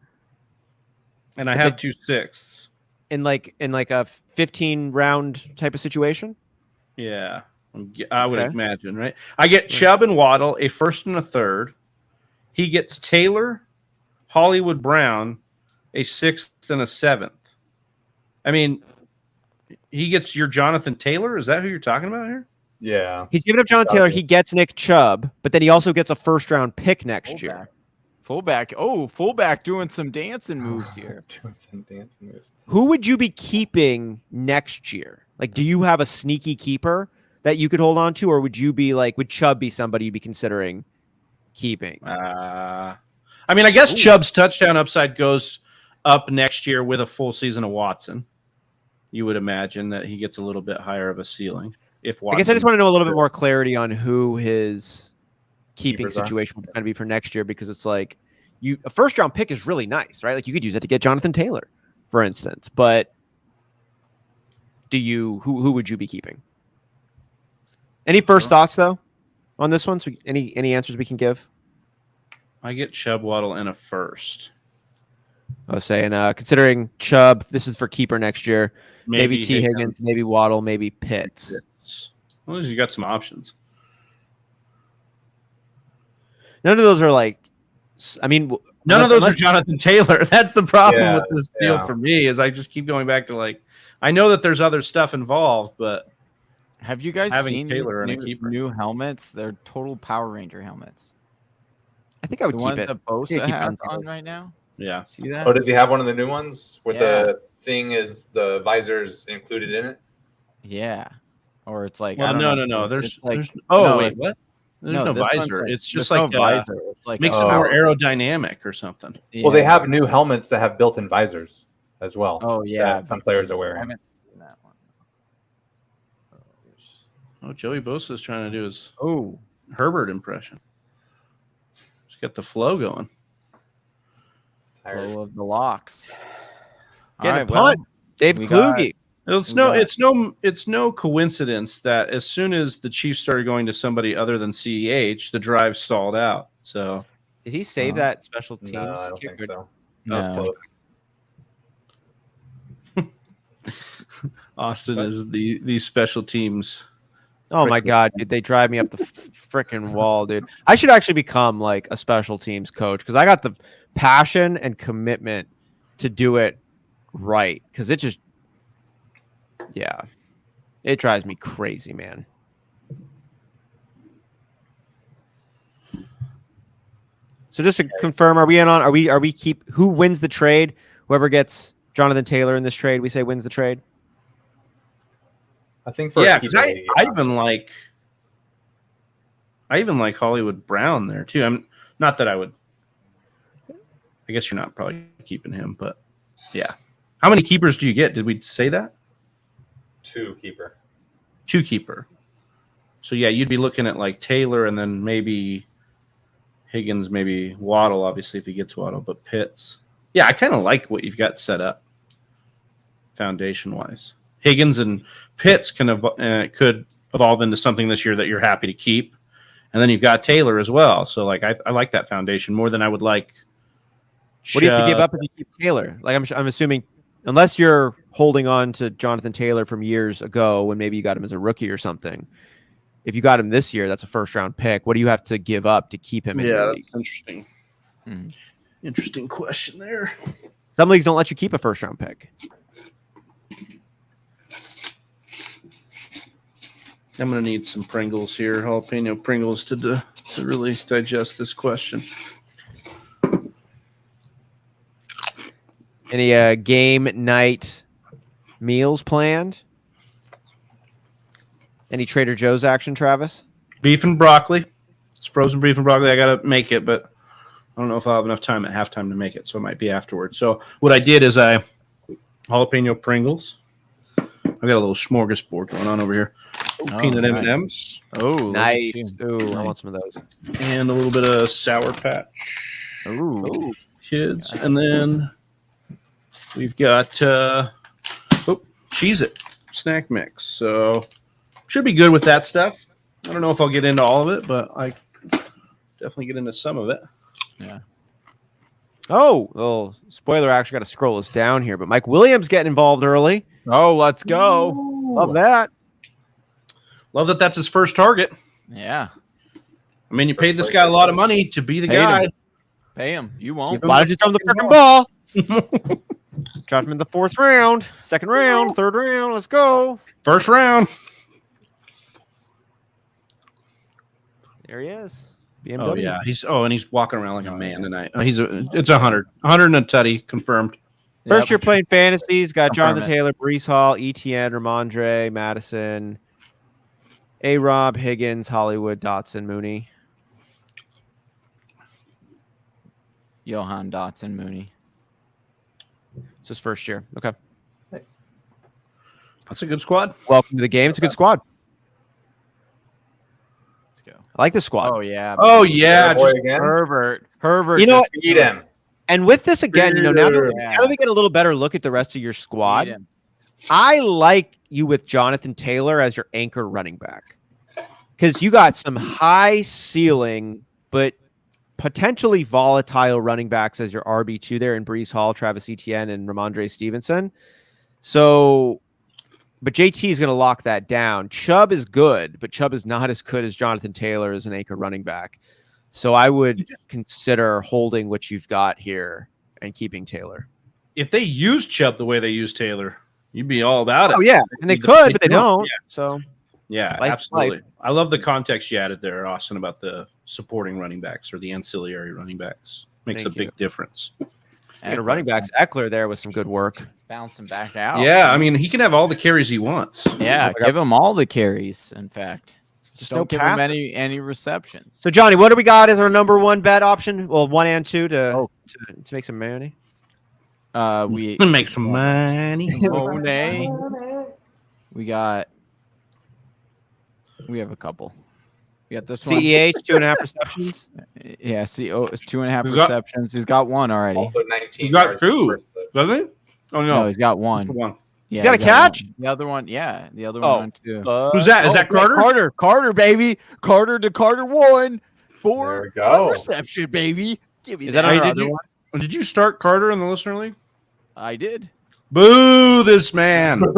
And I have 2 6s. In like a 15 round type of situation. Yeah, I would Okay. imagine, right? I get Chubb and Waddle, a first and a third. He gets Taylor, Hollywood Brown, a 6th and a 7th. I mean, he gets your Jonathan Taylor. Is that who you're talking about here? Yeah. He's giving up John Taylor. He gets Nick Chubb, but then he also gets a first round pick next year. Fullback. Oh, fullback doing some dancing moves here. Doing some dance moves. Who would you be keeping next year? Like, do you have a sneaky keeper that you could hold on to, or would you be like, would Chubb be somebody you'd be considering keeping? I mean, I guess Chubb's touchdown upside goes up next year with a full season of Watson. You would imagine that he gets a little bit higher of a ceiling. If Watson, I guess I just want to know a little bit more clarity on who his keeping Keepers are. situation would kind of be for next year, because it's like a first round pick is really nice, right? Like you could use that to get Jonathan Taylor, for instance. But who would you be keeping? Any first thoughts though on this one? So any answers we can give? I get Chubb, Waddle, and a first. I was saying, considering Chubb, this is for keeper next year. Maybe T. Higgins, maybe Waddle, maybe Pitts. Well, at least you got some options. None of those are like, I mean, None of those are unless- Jonathan Taylor. That's the problem Yeah, with this deal yeah. for me is I just keep going back to like, I know that there's other stuff involved, but Have you guys having seen Taylor and a these keeper. new helmets? They're total Power Ranger helmets. I think I would The keep ones it. that Yeah, Bosa keep it has on on right now. Yeah. See that? Oh, does he have one of the new ones with Yeah. the thing is the visors included in it? Yeah. Or it's like Well, I don't know. no. It's like There's no, wait, what? There's no this one's visor. like- It's just there's like no visor. It's like makes a it more power- aerodynamic or something. Well, they Yeah. have new helmets that have built-in visors as well. Oh yeah. that some players are I wearing. haven't seen that one. Oh, Joey Bosa is trying to do his Oh, Herbert impression. Just get the flow going. Tired. flow of the locks. Getting a well, punt. Dave we got- Kluge. It's no coincidence that as soon as the Chiefs started going to somebody other than CEH, the drive stalled out. So Did he save that special teams? No, I don't kick, think or- so. That No. was close. Austin is these special teams. Oh my God, dude, they drive me up the freaking wall, dude. I should actually become like a special teams coach because I got the passion and commitment to do it right. Because it just, yeah, it drives me crazy, man. So just to confirm, are we in on? Are we keep? Who wins the trade? Whoever gets Jonathan Taylor in this trade, we say wins the trade. I think for Yeah, a because keeper I league, even like Hollywood Brown there too. I'm not that I would. I guess you're not probably keeping him, but yeah. How many keepers do you get? Did we say that? 2 keeper. 2 keeper. So yeah, you'd be looking at like Taylor and then maybe Higgins, maybe Waddle, obviously if he gets Waddle, but Pitts. Yeah, I kind of like what you've got set up foundation wise. Higgins and Pitts could evolve into something this year that you're happy to keep, and then you've got Taylor as well. So like I like that foundation more than I would like. What do you have to give up if you keep Taylor? Like I'm assuming, unless you're holding on to Jonathan Taylor from years ago when maybe you got him as a rookie or something. If you got him this year, that's a first-round pick. What do you have to give up to keep him in your league? That's interesting. Hmm. Interesting question there. Some leagues don't let you keep a first-round pick. I'm going to need some Pringles here, jalapeno Pringles, to really digest this question. Any game night meals planned? Any Trader Joe's action, Travis? Beef and broccoli. It's frozen beef and broccoli. I got to make it, but I don't know if I'll have enough time at halftime to make it, so it might be afterwards. So what I did is jalapeno Pringles. I've got a little smorgasbord going on over here. Peanut nice. M&Ms. Oh, look at Nice. you. Ooh, I want some of those. And a little bit of Sour Patch Ooh. Kids. And then we've got Cheez-It snack mix. So should be good with that stuff. I don't know if I'll get into all of it, but I definitely get into some of it. Yeah. Oh, well, spoiler, I actually got to scroll us down here, but Mike Williams getting involved early. Oh, let's go. Love that. Love that that's his first target. Yeah. I mean, you paid this guy a lot of money to be the Paid guy. him. Pay him. You won't. Why don't you throw him the freaking ball? Dropped him in the 4th round, 2nd round, 3rd round. Let's go. First round. There he is. BMW. Oh, yeah. And he's walking around like a man tonight. It's 100. 100 and a tutty confirmed. First Yep. year playing fantasies. Got Confirm Jonathan it. Taylor, Brees Hall, ETN, Ramondre, Madison, A-Rob, Higgins, Hollywood, Dotson, Mooney. Johan Dotson Mooney. It's his first year. Okay. That's a good squad. Welcome to the game. It's a good squad. Let's go. I like this squad. Oh yeah. Oh, yeah. Boy Just, again. Herbert. You know what? Eat him. And with this again, now that Yeah. we get a little better look at the rest of your Need squad, him. I like you with Jonathan Taylor as your anchor running back because you got some high ceiling but potentially volatile running backs as your RB2 there in Brees Hall, Travis Etienne, and Ramondre Stevenson. So, but JT is going to lock that down. Chubb is good, but Chubb is not as good as Jonathan Taylor as an anchor running back. So I would consider holding what you've got here and keeping Taylor. if they use Chubb the way they use Taylor, you'd be all about it. Oh yeah, and they They could, but they don't, don't. yeah. So Yeah, absolutely. I love the context you added there, Austin, about the supporting running backs or the ancillary running backs. Makes a big difference. And a running backs, Eckler there with some good work. Bouncing back out. Yeah, I mean, he can have all the carries he wants. Yeah, give him all the carries, in fact. Just don't give him passes. any receptions. So, Johnny, what do we got as our number one bet option? Well, 1 and 2 to make some money. We make some money. We have a couple. We got this CEH, 2.5 receptions. Yeah, it's 2.5 receptions. He's got one already. Also 19. He got 2, doesn't he? Oh, No, he's got one. One. Yeah, he's got a catch? The other one, yeah. The other one, too. Who's that? Is that Carter? Carter, baby. Carter to Carter 1 for There we go. reception, baby. Give me Is that. that our other one? Did you start Carter in the listener league? I did. Boo this man. No,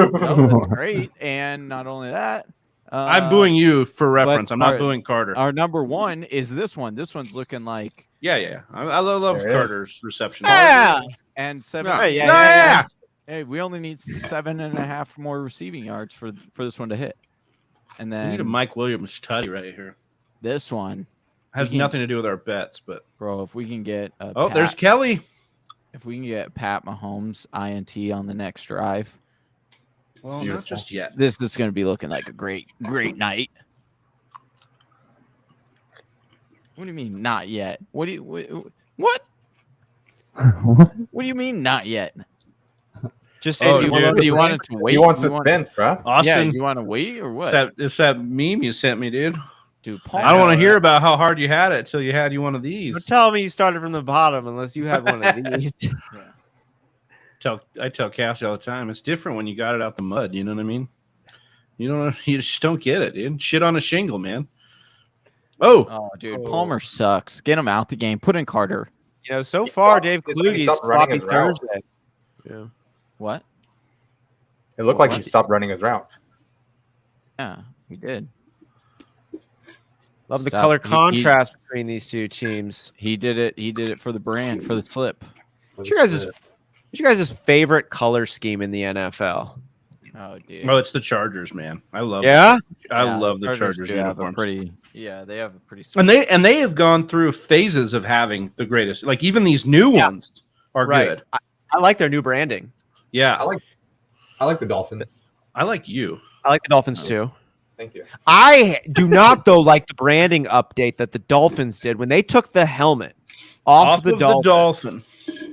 that's great. And not only that, I'm booing you for reference. I'm not booing Carter. Our number one is this one. This one's looking like Yeah. I love Carter's reception. Yeah. and 7. Yeah. Hey, we only need 7.5 more receiving yards for this one to hit. And We then need a Mike Williams tutty right here. this one Has nothing to do with our bets, but bro, if we can get there's Kelly. If we can get Pat Mahomes INT on the next drive, Well, not just yet. this is going to be looking like a great night. What do you mean not yet? What? What do you mean not yet? Just Do you want it to wait? He wants You want- suspense, bro. Austin, Yeah, you want to wait or what? it's that meme you sent me, dude. Dude, I don't want to hear about how hard you had it until you had one of these. Don't tell me you started from the bottom unless you had one of these. I tell Cassie all the time, it's different when you got it out the mud. You know what I mean? You just don't get it, dude. Shit on a shingle, man. Oh, dude, Palmer sucks. Get him out the game. Put in Carter. So far, Dave Kluge stopped running sloppy his route. Thursday. Yeah. What? It looked like he stopped running his route. Yeah, he did. Love the So, color he- contrast between these two teams. He did it. He did it for the brand, for the slip. What's your guys' favorite color scheme in the NFL? Oh, dude. Oh, it's the Chargers, man. I love. Yeah? I love the Chargers do have a uniforms. they have a pretty. And they have gone through phases of having the greatest. Like even these new ones are good. I like their new branding. Yeah, I like the Dolphins. I like you. I like the Dolphins too. Thank you. I do not though like the branding update that the Dolphins did when they took the helmet off the Dolphin.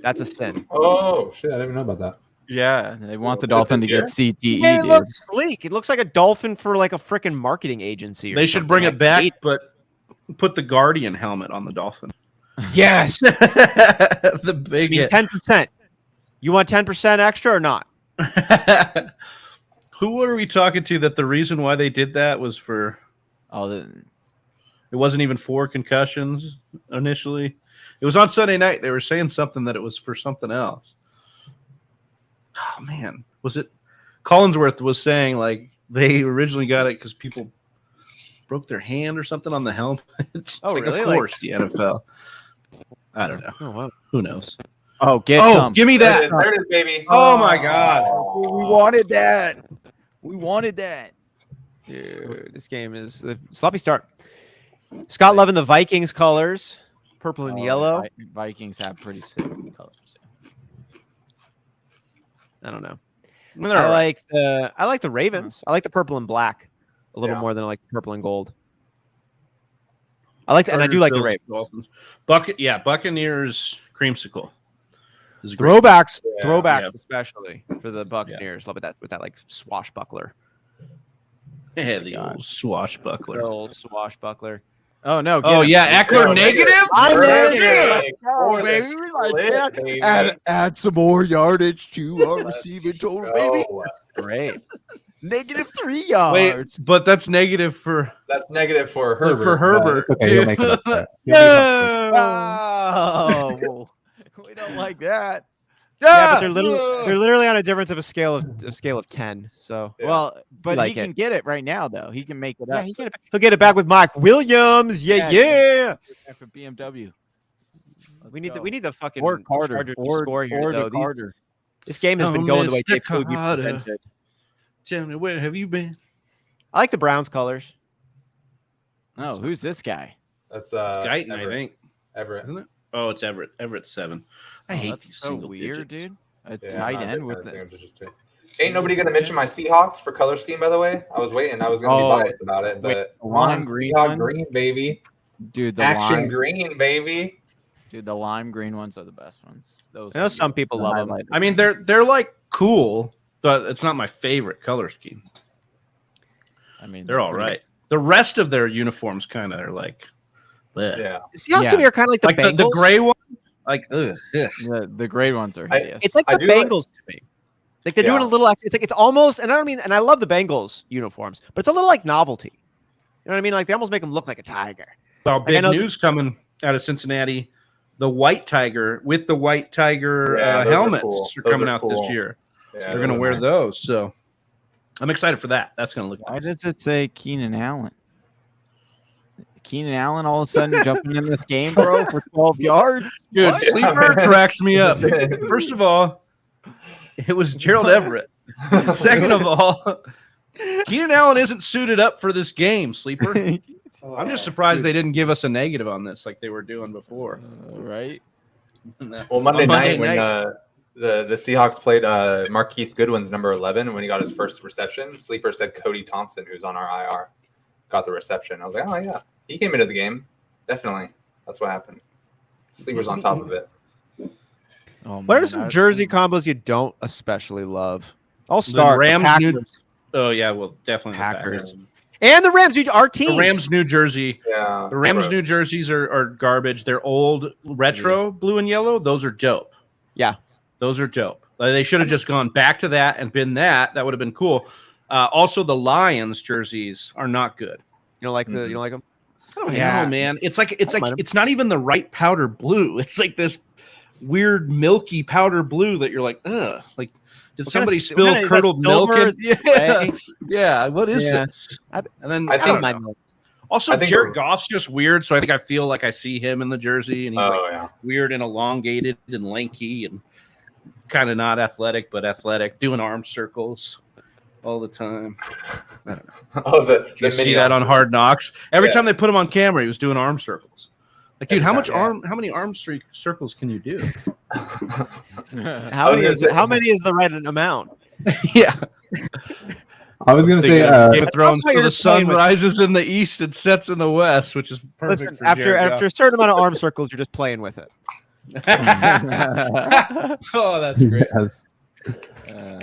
That's a sin. Oh shit! I didn't even know about that. Yeah, they want the Dolphin to get CTE. Man, it dude. looks sleek. It looks like a dolphin for like a freaking marketing agency. They should bring it back, but put the Guardian helmet on the Dolphin. Yes, The big 10%. You want 10% extra or not? Who were we talking to that the reason why they did that was for it wasn't even for concussions initially. It was on Sunday night. They were saying something that it was for something else. Oh man, was it Collinsworth was saying like they originally got it because people broke their hand or something on the helmet. It's Oh, like, really? of course, the NFL. I don't know. Oh, wow. Who knows? Oh, get Oh, some. give me There that. it is, baby. Oh my God. We wanted that. We wanted that. Dude, this game is a sloppy start. Scott loving the Vikings colors, purple and yellow. Vikings have pretty sick colors. I don't know. I mean, they're all right. I like the Ravens. I like the purple and black a little Yeah. more than I like purple and gold. And I do like the Bills, Ravens. Dolphins. Buccaneers creamsicle. Is great. Throwbacks, Yeah. especially for the Buccaneers. Love it with that like swashbuckler. Yeah, the old swashbuckler. Old swashbuckler. Oh no! Oh yeah, Eckler Oh, negative. Add some more yardage to our receiving total, baby. Great. -3 Wait, yards. but that's negative for That's negative for Herbert. for Herbert. It's okay, you'll make it up. Oh, we don't like that. Yeah, but they're literally on a difference of a scale of 10. So Yeah. Well, but like he can get it right now, though. He can make it up. he'll get it back with Mike Williams. Yeah. For BMW. We need the fucking Or Carter. Chargers to Or score here, though. Carter. This game has been going the way Mr. Dave Kluge Carter. presented. Tell me, where have you been? I like the Browns colors. Oh, who's this guy? That's Guyton, I Everett. think. Everett. Isn't it? Oh, it's Everett. Everett's 7. I hate That's these so single weird, digits. dude. A Yeah, tight not a end big with fan of this. single digits, too. Ain't nobody gonna mention my Seahawks for color scheme, by the way. I was waiting. I was gonna be biased about it, wait, but the lime come on, green Seahawk one? green, baby. Dude, the Action lime, green, baby. dude, the lime green ones are the best ones. Those I know are some the people love them. highlighted I mean, ones. they're like cool, but it's not my favorite color scheme. I mean, They're all pretty- right. The rest of their uniforms kind of are like, bleh. Yeah. The Seahawks Yeah. to me are kind of like the like Bengals. the gray one. Like, ugh. The gray ones are hideous. It's like I the do like- Bengals to me. Like they're doing Yeah. a little. It's like it's almost, and I don't mean, and I love the Bengals uniforms, but it's a little like novelty. You know what I mean? Like they almost make them look like a tiger. So I big know news coming out of Cincinnati. The white tiger with the white tiger Yeah, those are helmets cool. are Those coming are out this cool. year. Yeah, They're those going to are wear nice. those. So I'm excited for that. That's going to look Why nice. does it say Keenan Allen? Keenan Allen all of a sudden jumping in this game, bro, for 12 yards? Dude, What? Sleeper man. cracks me up. First of all, it was Gerald Everett. Second of all, Keenan Allen isn't suited up for this game, Sleeper. I'm just surprised they didn't give us a negative on this like they were doing before. Right? Well, Monday, On Monday night when night. the Seahawks played Marquise Goodwin's number 11 when he got his first reception, Sleeper said Cody Thompson, who's on our IR, got the reception. I was like, oh yeah, he came into the game. Definitely, that's what happened. Sleeper's on top of it. Oh, What are man, some jersey combos you don't especially love? I'll The start. Rams Packers. new. Oh yeah, well definitely the Packers. Packers. And the Rams, our team. The Rams New Jersey. Yeah, The Rams gross. New Jerseys are garbage. They're old retro blue and yellow. Those are dope. Yeah. Those are dope. Like, they should have just gone back to that and been that. That would have been cool. Also, the Lions jerseys are not good. You don't like you don't like them? I don't Yeah. know, man. It's like don't mind 'em. it's not even the right powder blue. It's like this weird milky powder blue that you're like, ugh. Like, did What somebody kind of- spill what kind of- is that curdled milk? silver? In? Is it Yeah, gray? yeah. What is Yeah. this? And then I I, think- don't mind know. those. Also, I think Jared we're- Goff's just weird, so I feel like I see him in the jersey, and he's like Oh yeah. weird and elongated and lanky and kind of not athletic, but athletic, doing arm circles all the time. I don't know. Oh, the You see mini that on arm. Hard Knocks? Every Yeah. time they put him on camera, he was doing arm circles. Like, dude, Every how time, much yeah. how many arm circles can you do? How was many gonna is say- how many is the right amount? Yeah. I was gonna say, Game of Thrones, why so you're the just playing sun with- rises in the east and sets in the west, which is perfect. Listen, for after Jared after a certain amount of arm circles, you're just playing with it. Goff. Oh, that's great. yes.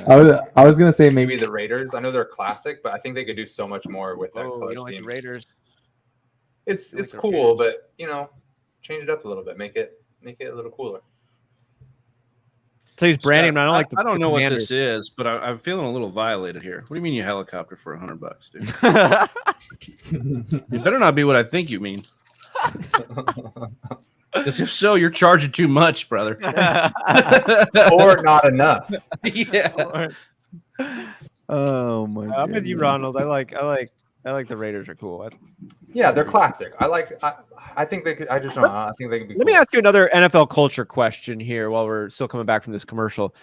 I was gonna say Maybe maybe the Raiders. I know they're classic, but I think they could do so much more with that Oh, color you don't like scheme. the Raiders? It's You like it's the cool, but change it up a little bit. Make it a little cooler. So he's branding. But I don't like the. I don't the know what Commanders. this is, but I'm feeling a little violated here. What do you mean you helicopter for $100, dude? It better not be what I think you mean. Because if so, you're charging too much, brother. Or not enough. Yeah. Oh my! I'm with you, Ronald. I like the Raiders are cool. Yeah, they're classic. I think they could. I just don't know. I think they could be. Let me cool. ask you another NFL culture question here while we're still coming back from this commercial.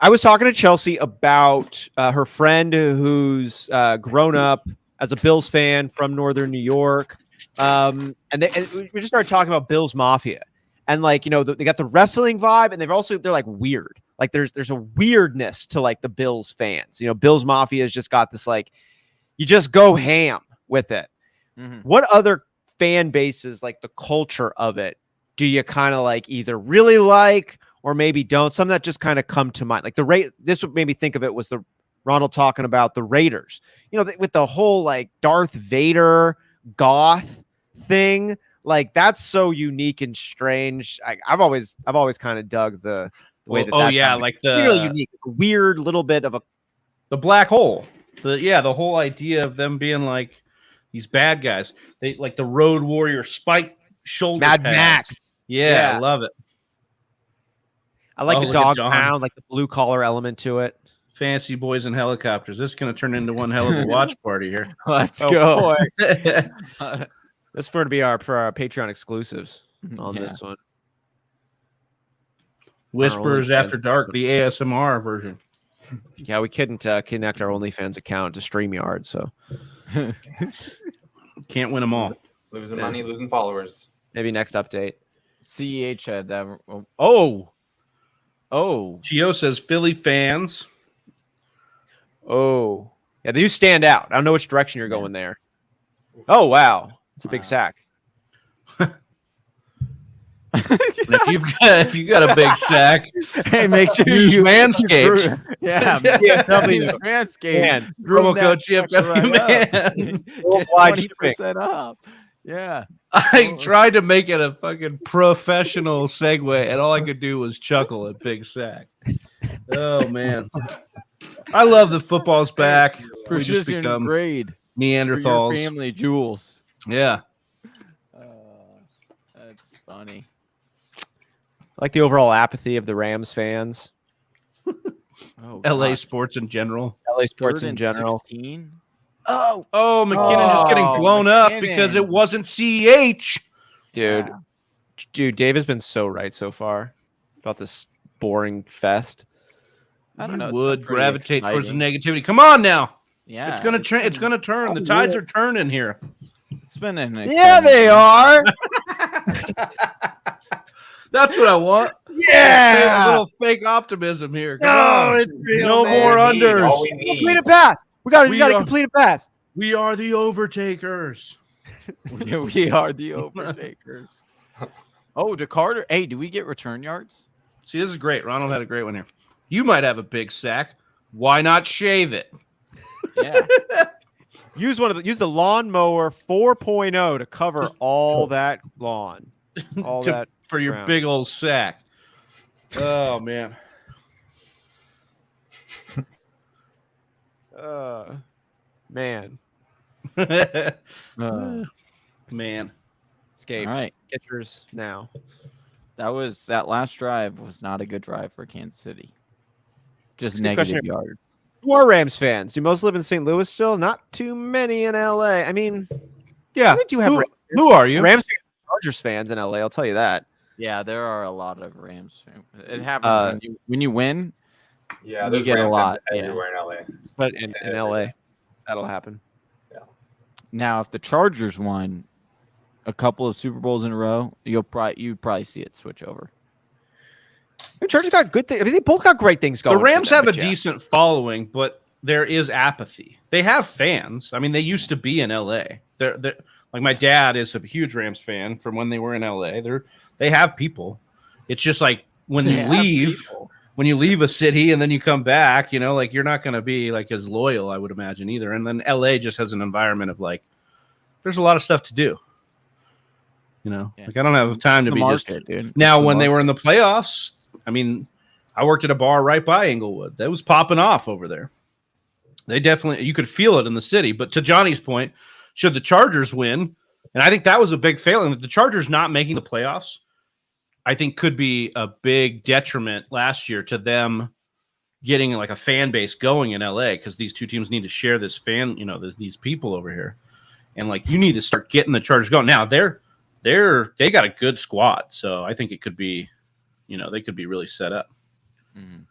I was talking to Chelsea about her friend who's grown up as a Bills fan from Northern New York. And we just started talking about Bills Mafia. And they got the wrestling vibe, and they're like weird. Like there's a weirdness to like the Bills fans. Bills Mafia has just got this like you just go ham with it. Mhm. What other fan bases, like the culture of it, do you kind of like either really like or maybe don't? Some that just kind of come to mind. Like this what made me think of it was the Ronald talking about the Raiders. With the whole like Darth Vader goth thing, like that's so unique and strange. I've always kind of dug the way that. Oh that's yeah, happening. like really unique, weird little bit of a the black hole. The whole idea of them being like these bad guys. They like the Road Warrior spike shoulder Mad pads. Max. Yeah, Yeah. I love it. I like Oh, the look at dog John. pound, like the blue collar element to it. Fancy boys and helicopters. This is going to turn into one hell of a watch party here. Let's Oh, go. boy. This is for our Patreon exclusives on Yeah. this one. Whispers OnlyFans. After Dark, the ASMR version. Yeah, we couldn't connect our OnlyFans account to StreamYard, so Can't win them all. Losing money, losing followers. Maybe next update. CEH had that. Oh. Gio says Philly fans. Oh. Yeah, you stand out. I don't know which direction you're going there. Oh, wow. It's a big sack. if you got a big sack, Hey, make sure use you Manscaped. Yeah, TFW. Manscaped. Man, Promo code TFW man. Worldwide shipping. 20% off. Yeah. I tried to make it a fucking professional segue, and all I could do was chuckle at Big Sack. Oh man, I love that football's back. We just Precision become grade for Neanderthals. your family jewels. Yeah, That's funny. I like the overall apathy of the Rams fans. Oh, LA gosh. sports in general. LA sports 3rd in and general. 16? Oh, McKinnon just getting Oh, blown up McKinnon. because it wasn't CEH. Dude, Yeah. dude, Dave has been so right so far about this boring fest. I don't know. You it's would been pretty gravitate towards the exciting. negativity. Come on now, Yeah. it's gonna it's gonna turn. The tides are turning here. It's been an Yeah, exciting they thing. are. That's what I want. A little fake optimism here. Come on. it's real, No man. more All we need, unders. all we need. Complete a pass. We got We to are- complete a pass. We are the overtakers. We are the overtakers. Oh, to Carter. Hey, do we get return yards? See, this is great. Ronald had a great one here. You might have a big sack. Why not shave it? Yeah. Use the lawnmower 4.0 to cover all that lawn. All To- that for your ground. big old sack. Oh man. Man. Man. Escape. All right. Get yours now. That last drive was not a good drive for Kansas City. Just Good negative question. yards. Who are Rams fans? Do most live in St. Louis still? Not too many in LA. I mean, Yeah. they do have Who are you? Rams fans, Chargers fans in LA. I'll tell you that. Yeah, there are a lot of Rams. It happens when you win. Yeah, You there's get a Rams lot, everywhere in LA. But in LA, that'll happen. Now, if the Chargers won a couple of Super Bowls in a row, you'd probably see it switch over. The Chargers got good things. I mean, they both got great things going. The Rams for them, have a but yeah. decent following, but there is apathy. They have fans. I mean, they used to be in LA. They're like my dad is a huge Rams fan from when they were in LA. They have people. It's just like when you leave a city and then you come back, like you're not going to be like as loyal, I would imagine either. And then LA just has an environment of like, there's a lot of stuff to do. Like I don't have time to be dude. Now, when they were in the playoffs, I mean, I worked at a bar right by Inglewood. That was popping off over there. They definitely, you could feel it in the city. But to Johnny's point, should the Chargers win, and I think that was a big failing. The Chargers not making the playoffs, I think could be a big detriment last year to them getting like a fan base going in LA because these two teams need to share this fan, these people over here. And like you need to start getting the Chargers going. Now they got a good squad. So I think it could be, they could be really set up. Mhm.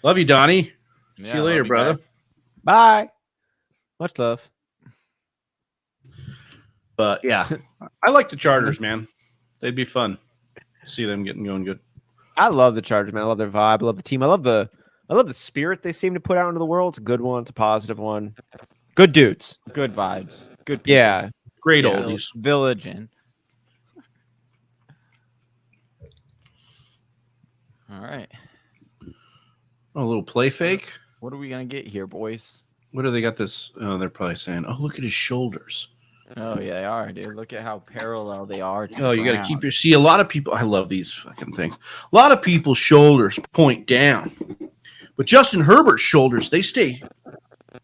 Love you, Donnie. Yeah, See you later, love you, brother. guys. Bye. Much love. But yeah, I like the Chargers, man. They'd be fun. See them going good. I love the Chargers, man. I love their vibe. I love the team. I love the spirit they seem to put out into the world. It's a good one. It's a positive one. Good dudes. Good vibes. Good people. Yeah. Great Yeah. oldies. Village in. All right. Oh, a little play fake. What are we gonna get here, boys? What do they got this? Oh, they're probably saying, oh, look at his shoulders. Oh yeah, they are, dude. Look at how parallel they are. Oh, you got to keep your. See, a lot of people. I love these fucking things. A lot of people's shoulders point down, but Justin Herbert's shoulders they stay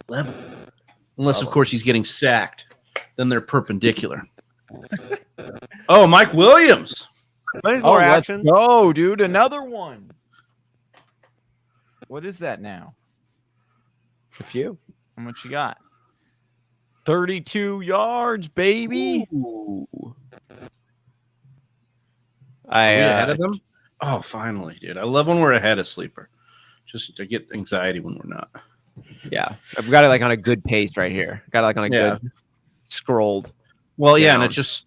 level, unless of course he's getting sacked. Then they're perpendicular. Oh, Mike Williams. More action. Oh, dude, another one. What is that now? A few. How much you got? 32 yards, baby. Ooh. Are we ahead of them? Oh, finally, dude. I love when we're ahead of Sleeper. Just to get anxiety when we're not. Yeah, I've got it like on a good pace right here. Got it like on a good scrolled. Well, yeah, down. and it just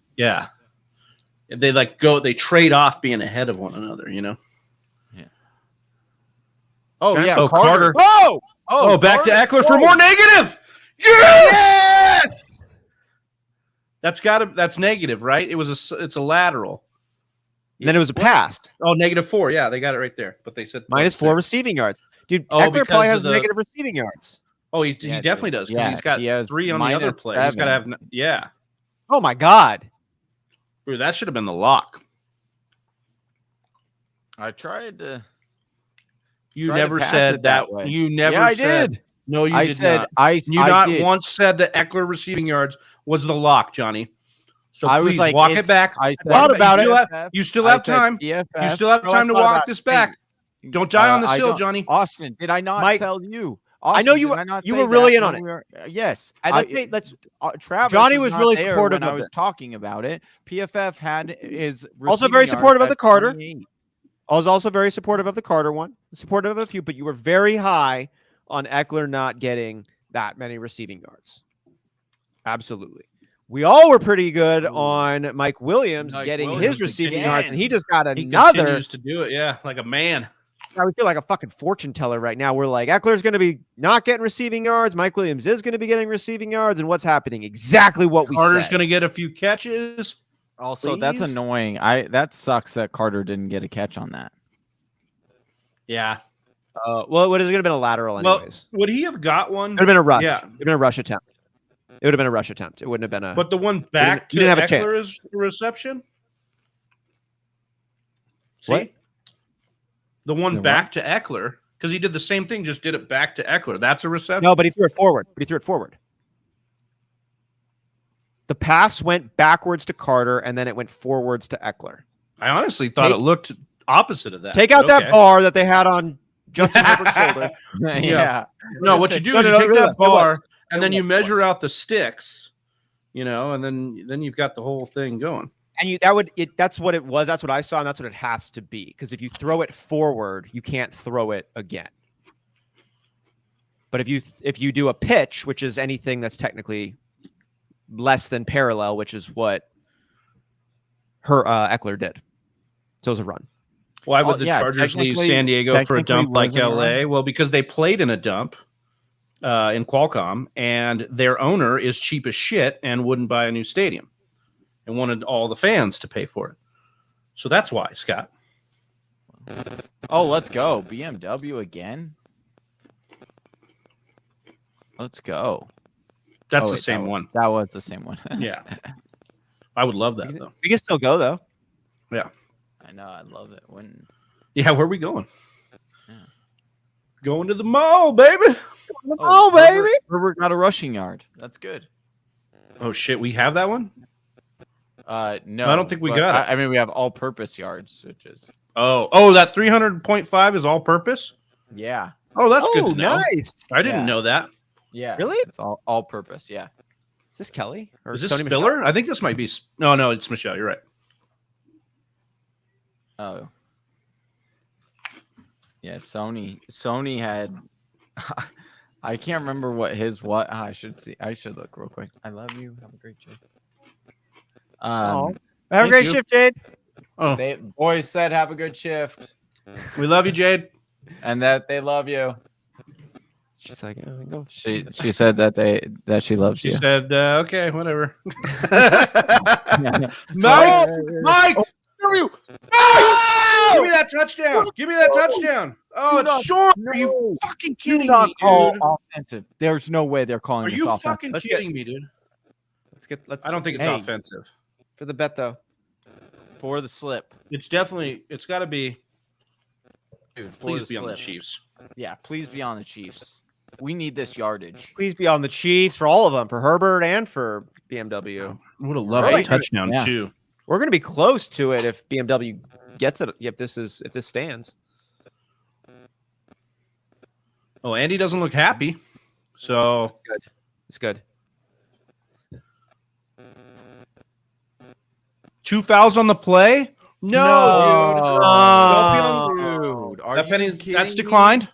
they they trade off being ahead of one another, you know. Yeah. Oh yeah, So Carter. Oh, Back to Carter. Eckler for more negative. Yes. That's negative, right? It's a lateral. And then it was a pass. Oh, -4. Yeah, they got it right there. But they said -4 receiving yards. Dude, Oh, Eckler probably has because of the- negative receiving yards. Oh, he Yeah, definitely does because yeah, he's got he has 3 on the other -7. play. He's got to have Oh my God. Ooh, that should have been the lock. I tried to. You Try to never pass said it that. that way. You never Yeah, I said. did. No, you I did said not. You I not did. once said that Eckler receiving yards was the lock, Johnny. So I please was like, walk it it's- back. I thought about it. You still have time. You still have time to walk this back. Don't die on the hill, Johnny. Austin, did I not Mike, tell you? I know Austin, you did were- I not you say were really that in on when it. we were- yes. Let's Travis Johnny was not really there supportive when I of was it. talking about it. PFF had his Also very receiving supportive yards of the at Carter. 28. I was also very supportive of the Carter one, supportive of a few, but you were very high on Eckler not getting that many receiving yards. Absolutely. We all were pretty good on Mike Williams getting his receiving yards, and he just got He another. continues to do it, yeah, like a man. I feel like a fucking fortune teller right now. We're like, Eckler's going to be not getting receiving yards. Mike Williams is going to be getting receiving yards. And what's happening? Exactly what we Carter's said. going to get a few catches. Also, that's Please? annoying. That sucks that Carter didn't get a catch on that. Yeah. Well, it would have been a lateral anyways. Would he have got one? It would have been a rush. Yeah. It would have been a rush attempt. It would have been a rush attempt. It wouldn't have been a. But the one back to didn't have a chance. Eckler is reception? See? What? The one The back to Eckler, because he did the same thing, just did it back to Eckler. That's a reception? No, but he threw it forward. The pass went backwards to Carter, and then it went forwards to Eckler. I honestly thought it looked opposite of that. Take out but that bar that they had on Justin Herbert's shoulder. Yeah. No, what you do No, is no, you no, take it that was. bar and It then you was. measure out the sticks, and then you've got the whole thing going. And that's what it was. That's what I saw, and that's what it has to be. Because if you throw it forward, you can't throw it again. But if you do a pitch, which is anything that's technically less than parallel, which is what Eckler did. So it was a run. Why would the Chargers leave San Diego for a dump like LA? Well, because they played in a dump in Qualcomm, and their owner is cheap as shit and wouldn't buy a new stadium and wanted all the fans to pay for it. So that's why, Scott. Oh, let's go. BMW again? Let's go. That's the same one. That was the same one. Yeah. I would love that, though. We can still go, though. Yeah. I know. I love it. Yeah, where are we going? Yeah. Going to the mall, baby. Oh, baby. Herbert got a rushing yard. That's good. Oh, shit. We have that one? No. I don't think we got it. I mean, we have all-purpose yards, which is... Oh, that 300.5 is all-purpose? Yeah. Oh, that's good to know. Nice. I didn't know that. Yeah. Really? It's all-purpose, yeah. Is this Kelly? Or Is this Sony Spiller? Michel? I think this might be... No, it's Michelle. You're right. Oh. Yeah, Sony had... I can't remember I should see. I should look real quick. I love you. Have a great shift. Have a thank great you. shift, Jade. Oh, They boys said have a good shift we love you, Jade. and that they love you. She's like, oh, go. She said that she loves She you. said, okay, whatever. Yeah. Mike! You! Oh! Give me that touchdown! Give me that touchdown! Oh, it's short! Are you fucking Do kidding not me, call dude? offensive. There's no way they're calling Are this you offensive. fucking kidding me, dude? Let's. I don't think it's Hey. offensive. For the bet, though. For the slip. It's got to be. Dude, for Please the be on the slip. Chiefs. Yeah, please be on the Chiefs. We need this yardage. Please be on the Chiefs for all of them, for Herbert and for BMW. Would have loved Really? a touchdown, Yeah. too. We're going to be close to it if BMW gets it. If this stands. Oh, Andy doesn't look happy. So It's good. 2 fouls on the play? No, dude. Oh, Don't be on- dude. Are that you penny's kidding that's me? declined.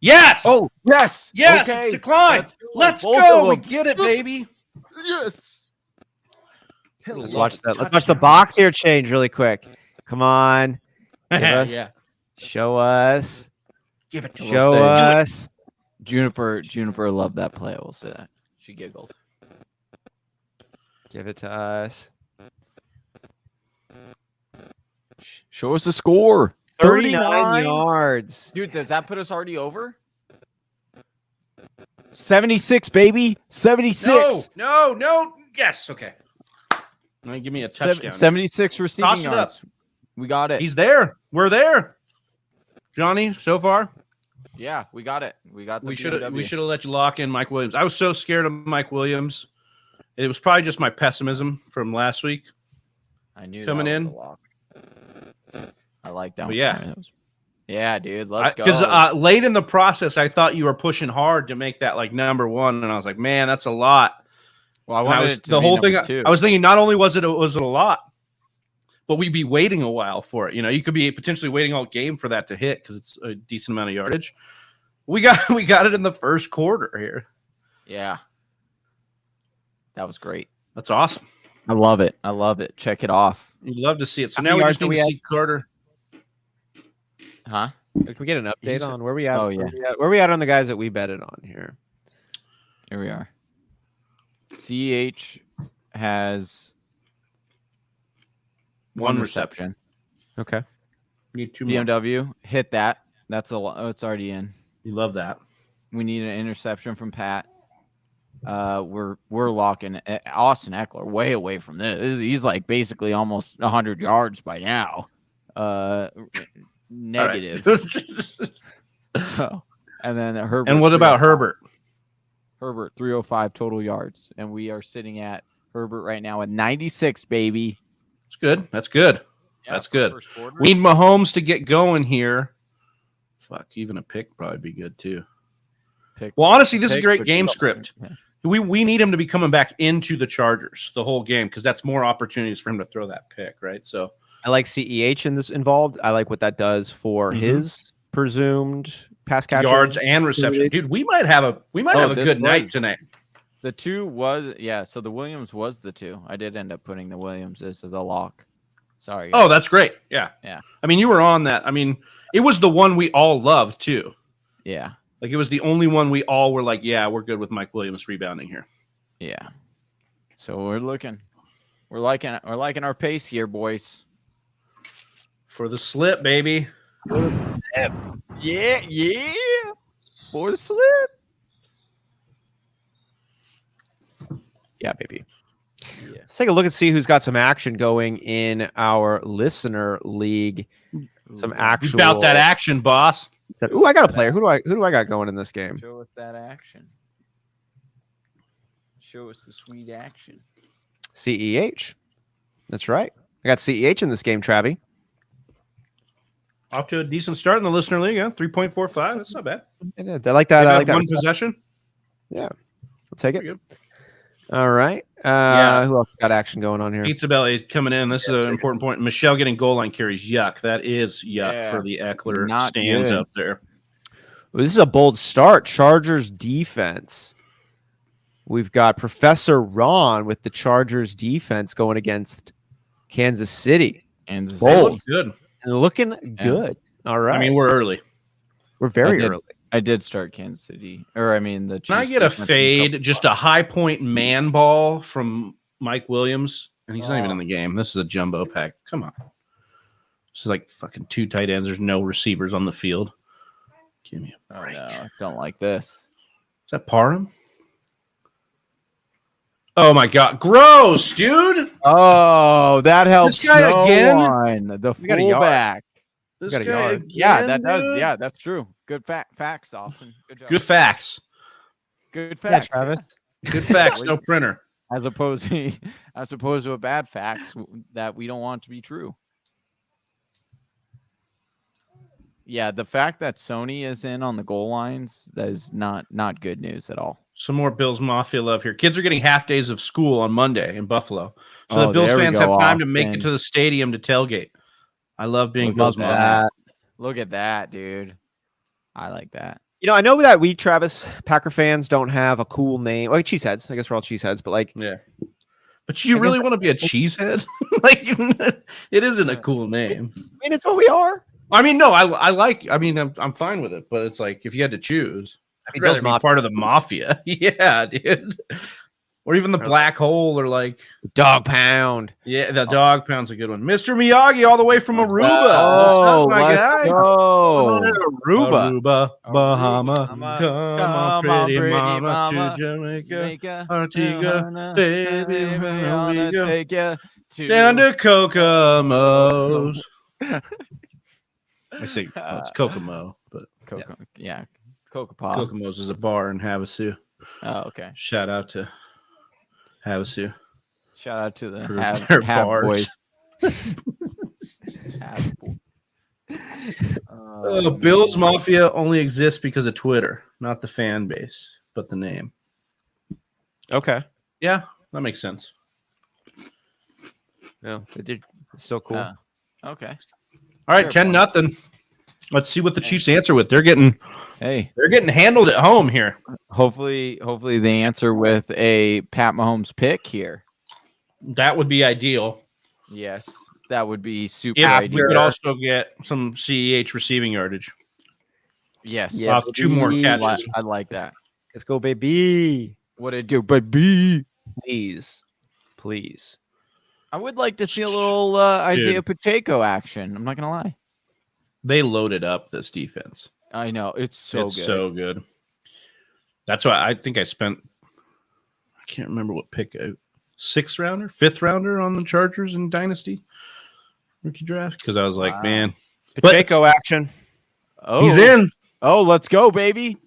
Yes. Oh, yes. yes. Okay. It's declined. Let's Both go. of We them. get it, baby. Yes. Let's watch that. Let's watch the box here change really quick. Come on. Give us. Yeah. Show us. Give it to Show We'll stay. us. Juniper loved that play. I will say that. She giggled. Give it to us. Show us the score. 39 yards. Dude, does that put us already over? 76, baby. 76. No. Yes. Okay. Now give me a touchdown. 76 receiving Toss it up. yards. We got it. He's there. We're there. Johnny, so far. Yeah, we got it. We got the We should BMW. have let you lock in Mike Williams. I was so scared of Mike Williams. It was probably just my pessimism from last week. I knew coming that was in. a lock. I like that But one. yeah. Yeah, dude. Let's go. Because late in the process, I thought you were pushing hard to make that like number one, and I was like, man, that's a lot. Well, I And wanted was, it to the be whole number thing. two. I was thinking, not only was it a lot, but we'd be waiting a while for it. You know, you could be potentially waiting all game for that to hit because it's a decent amount of yardage. We got it in the first quarter here. Yeah. That was great. That's awesome. I love it. I love it. Check it off. You'd love to see it. So How now many we yards just do need we to have? see Carter. Huh? Can we get an update on where we at? Oh, yeah. Where we at on the guys that we betted on here? Here we are. CH has one reception. Okay. Need two more. BMW hit that. That's a lot. Oh, it's already in. You love that. We need an interception from Pat. We're locking Austin Eckler way away from this. He's like basically almost 100 yards by now. Negative. So, and then Herbert. And what about Herbert? Herbert 305 total yards, and we are sitting at Herbert right now at 96, baby. That's good. That's good. Yeah, That's for good. first quarter. We need Mahomes to get going here. Fuck, even a pick probably be good too. Well, honestly, this is a Pick great would game be- script. Yeah. We need him to be coming back into the Chargers the whole game because that's more opportunities for him to throw that pick, right? So I like CEH in this involved. I like what that does for Mhm. his presumed pass catcher yards and reception, dude. We might have a this good night was- tonight. The 2 was, yeah, so the Williams was the 2. I did end up putting the Williams as the lock. Sorry. Oh, that's great. Yeah. Yeah. I mean, you were on that. I mean, it was the one we all loved too. Yeah. Like it was the only one we all were like, yeah, we're good with Mike Williams rebounding here. Yeah. So we're liking our pace here, boys. For the slip, baby. Yeah. For the slip. Yeah, baby. Yeah. Let's take a look and see who's got some action going in our listener league. Some actual About that action, boss. Ooh, I got a player. Who do I got going in this game? Show us that action. Show us the sweet action. CEH. That's right. I got CEH in this game, Travie. Off to a decent start in the listener league, huh? 3.45. That's not bad. I like that. I like that. One possession. Yeah, we'll take it. Pretty good. All right. Yeah. Who else got action going on here? Pizza Belly is coming in. This is an important point. Michelle getting goal line carries. Yuck. That is yuck Yeah. for the Eckler Not stands good. up there. Well, this is a bold start. Chargers defense. We've got Professor Ron with the Chargers defense going against Kansas City. And They Bold. look good. And looking good. All right. I mean, we're early. we're very I did. early. I did start Kansas City. Or I mean the Can I Chiefs get a defense in fade? couple Just a spots. high point man ball from Mike Williams. And he's not even in the game. This is a jumbo pack. Come on. This is like fucking two tight ends. There's no receivers on the field. Give me a Oh, break. no, I don't like this. Is that Parham? Oh my god. Gross, dude. Oh, that helps This guy no again? one. The We got a yard. fullback. This got a guy yard. again, Yeah, that does. dude? Yeah, that's true. Good facts, Austin. Good job. Good facts. Good Yeah, facts. Travis. Good facts. No printer. As opposed to a bad facts that we don't want to be true. Yeah, the fact that Sony is in on the goal lines, that is not good news at all. Some more Bills Mafia love here. Kids are getting half days of school on Monday in Buffalo. So Oh, the Bills there we fans go, have time to make Austin. it to the stadium to tailgate. I love being Look Bills at Mafia. that. Look at that, dude. I like that. I know that we, Travis, Packer fans don't have a cool name. Like cheeseheads. I guess we're all cheeseheads, but like, yeah. But you really want to be a cheesehead? Like, it isn't a cool name. I mean, it's what we are. I mean, no, I'm fine with it, but it's like if you had to choose, I'd rather be part of the mafia. Yeah, dude. Or even the black hole, or like the dog pound. Yeah, the dog pound's a good one. Mr. Miyagi, all the way from Aruba. Oh, let's go. Aruba, Bahama, Come on, pretty mama, to Jamaica, Antigua, baby, I wanna take you down to Kokomo's. I say it's Kokomo, but yeah, Kokomo. Kokomo's is a bar in Havasu. Oh, okay. Shout out to Havasu. Shout out to the For have their boys. Bills Mafia only exists because of Twitter, not the fan base, but the name. Okay. Yeah, that makes sense. No, it did. It's still cool. Okay. All right, 10-0. Let's see what the Chiefs answer with. They're getting handled at home here. Hopefully they answer with a Pat Mahomes pick here. That would be ideal. Yes, that would be super Yeah, ideal. we could also get some CEH receiving yardage. Yes. Yeah, 2 more catches. I like that. Let's go, baby. What it do, baby? Please. I would like to see a little Isaiah Pacheco action. I'm not gonna lie. They loaded up this defense. I know it's good. So good. That's why I think I spent. I can't remember what pick. 6th rounder, 5th rounder on the Chargers in Dynasty rookie draft, because I was like, man, Pacheco action. Oh, he's in. Oh, let's go, baby.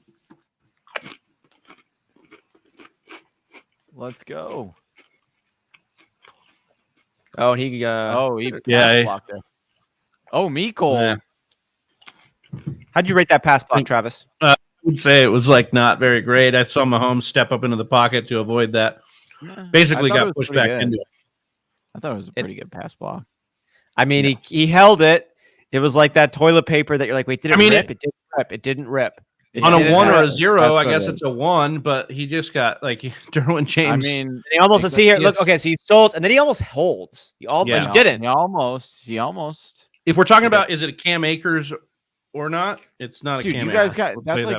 Let's go. Oh, he he yeah. blocked there. Oh, Mecole. Yeah. How'd you rate that pass block, Travis? I would say it was like not very great. I saw Mahomes step up into the pocket to avoid that. Yeah, Basically got pushed back into it. I thought it was a pretty good pass block. I mean, he held it. It was like that toilet paper that you're like, wait, did it rip? It didn't rip. It didn't rip. On a 1 or a 0, I guess it's a 1, but he just got like Derwin James. I mean, he almost, let's see here. Look, okay, so he sold, and then he almost holds. He didn't. He almost. If we're talking about, is it a Cam Akers or not? It's not a Dude, Cam you guys Akers. got that's like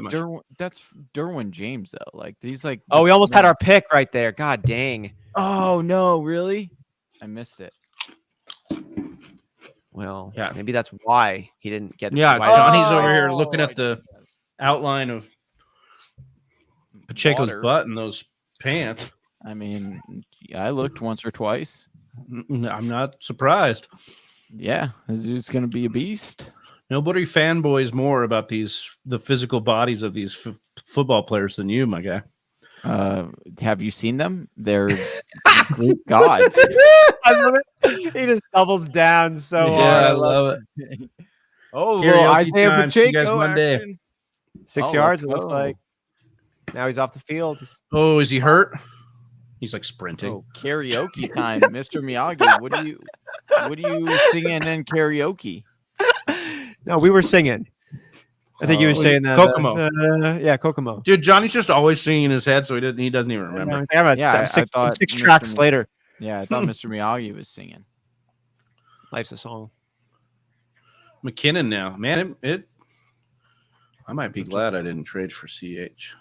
that's Derwin James though. Like he's like. Oh, we almost had our pick right there. God dang. Oh no, really? I missed it. Well, yeah, maybe that's why he didn't get. Yeah, Johnny's over here looking at the outline of Pacheco's butt in those pants. I mean, I looked once or twice. I'm not surprised. Yeah, this dude's gonna be a beast. Nobody fanboys more about the physical bodies of these football players than you, my guy. Have you seen them? They're complete gods. I love it. He just doubles down so hard. I love it. Oh, Isaiah Pacheco. Monday. 6 yards, it looks like. Now he's off the field. Oh, is he hurt? He's like sprinting. Oh, karaoke time, Mr. Miyagi. What are you singing in karaoke? No, we were singing. I think he was saying that. Kokomo. Yeah, Kokomo. Dude, Johnny's just always singing in his head, so he doesn't even remember. I'm 6 tracks later. Yeah, I thought Mr. Miyagi was singing. Life's a song. McKinnon now. Man, I might be glad I didn't trade for CH.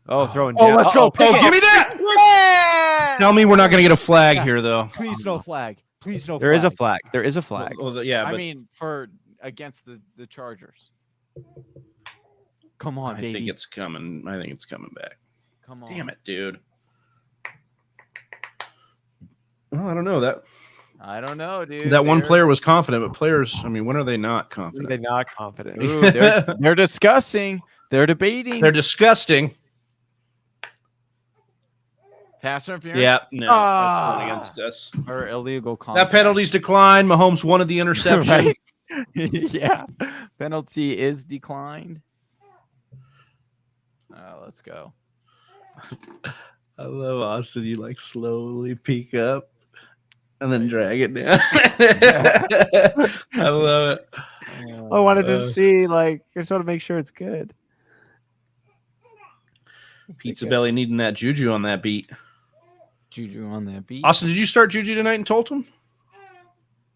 Oh, throwing down. Let's go. Give me that! Tell me we're not going to get a flag here, though. Please no flag. Please no flag. There is a flag. There is a flag. Well, yeah, I mean, against the Chargers. Come on, baby. I think it's coming back. Come on. Damn it, dude. Well, I don't know, dude. That one player was confident, but players, I mean, when are they not confident? They're not confident. Ooh, they're discussing. They're debating. They're disgusting. Pass interference? Yeah, no. That's against us. Or illegal contact. That penalty's declined. Mahomes wanted the interception. Right? Yeah. Penalty is declined. Let's go. I love Austin. You like slowly peek up and then drag it down. I love it. I wanted to see, like, I just want to make sure it's good. Pizza Belly needing that juju on that beat. Juju on that beat. Austin, did you start juju tonight and told him?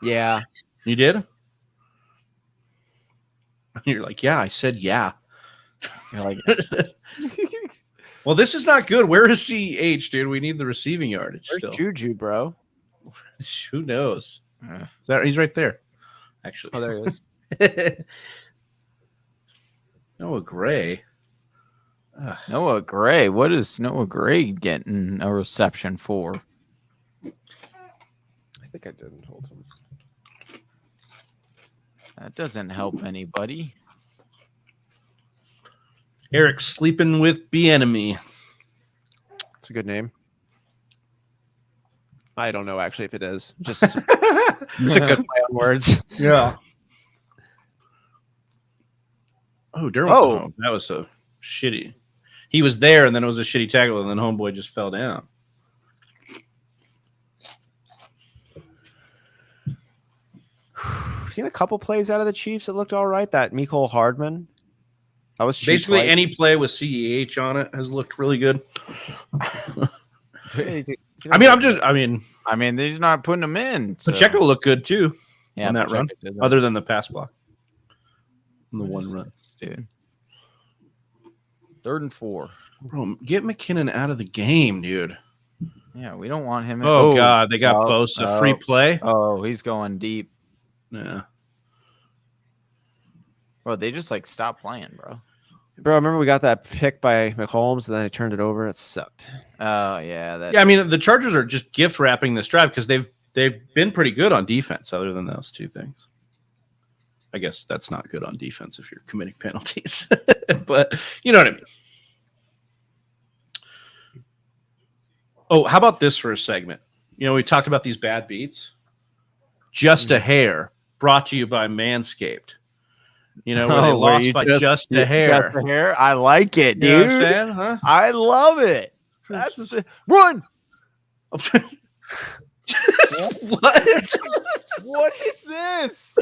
Yeah. You did? You're like, yeah, I said yeah. You're like, well, this is not good. Where is CH, dude? We need the receiving yardage Where's still. Juju, bro? Who knows? He's right there, actually. Oh, there he is. Noah Gray. Noah Gray. What is Noah Gray getting a reception for? I think I didn't hold him. That doesn't help anybody. Eric sleeping with Bienemy. It's a good name. I don't know actually if it is. Just a good play on words. Yeah. Oh, Derwin. Oh, that was so shitty. He was there, and then it was a shitty tackle, and then homeboy just fell down. Seen a couple plays out of the Chiefs that looked all right. That Mecole Hardman. That was basically play. Any play with CEH on it has looked really good. I mean, they're not putting them in. So. Pacheco looked good too. Yeah, on that Pacheco run, other than the pass block. On the one run, dude. 3rd and 4. Bro, get McKinnon out of the game, dude. Yeah, we don't want him. Oh God, they got Bosa free play. Oh, he's going deep. Yeah. Bro, they just like stopped playing, bro. Bro, remember we got that pick by McCollums, and then I turned it over. It sucked. Oh yeah, I mean, the Chargers are just gift wrapping this drive because they've been pretty good on defense, other than those two things. I guess that's not good on defense if you're committing penalties, but you know what I mean. Oh, how about this for a segment? You know, we talked about these bad beats. Just a hair, brought to you by Manscaped. You know, where they lost by just a hair. Just a hair? I like it, dude. You know what I'm saying? Huh? I love it. That's run. What? What is this?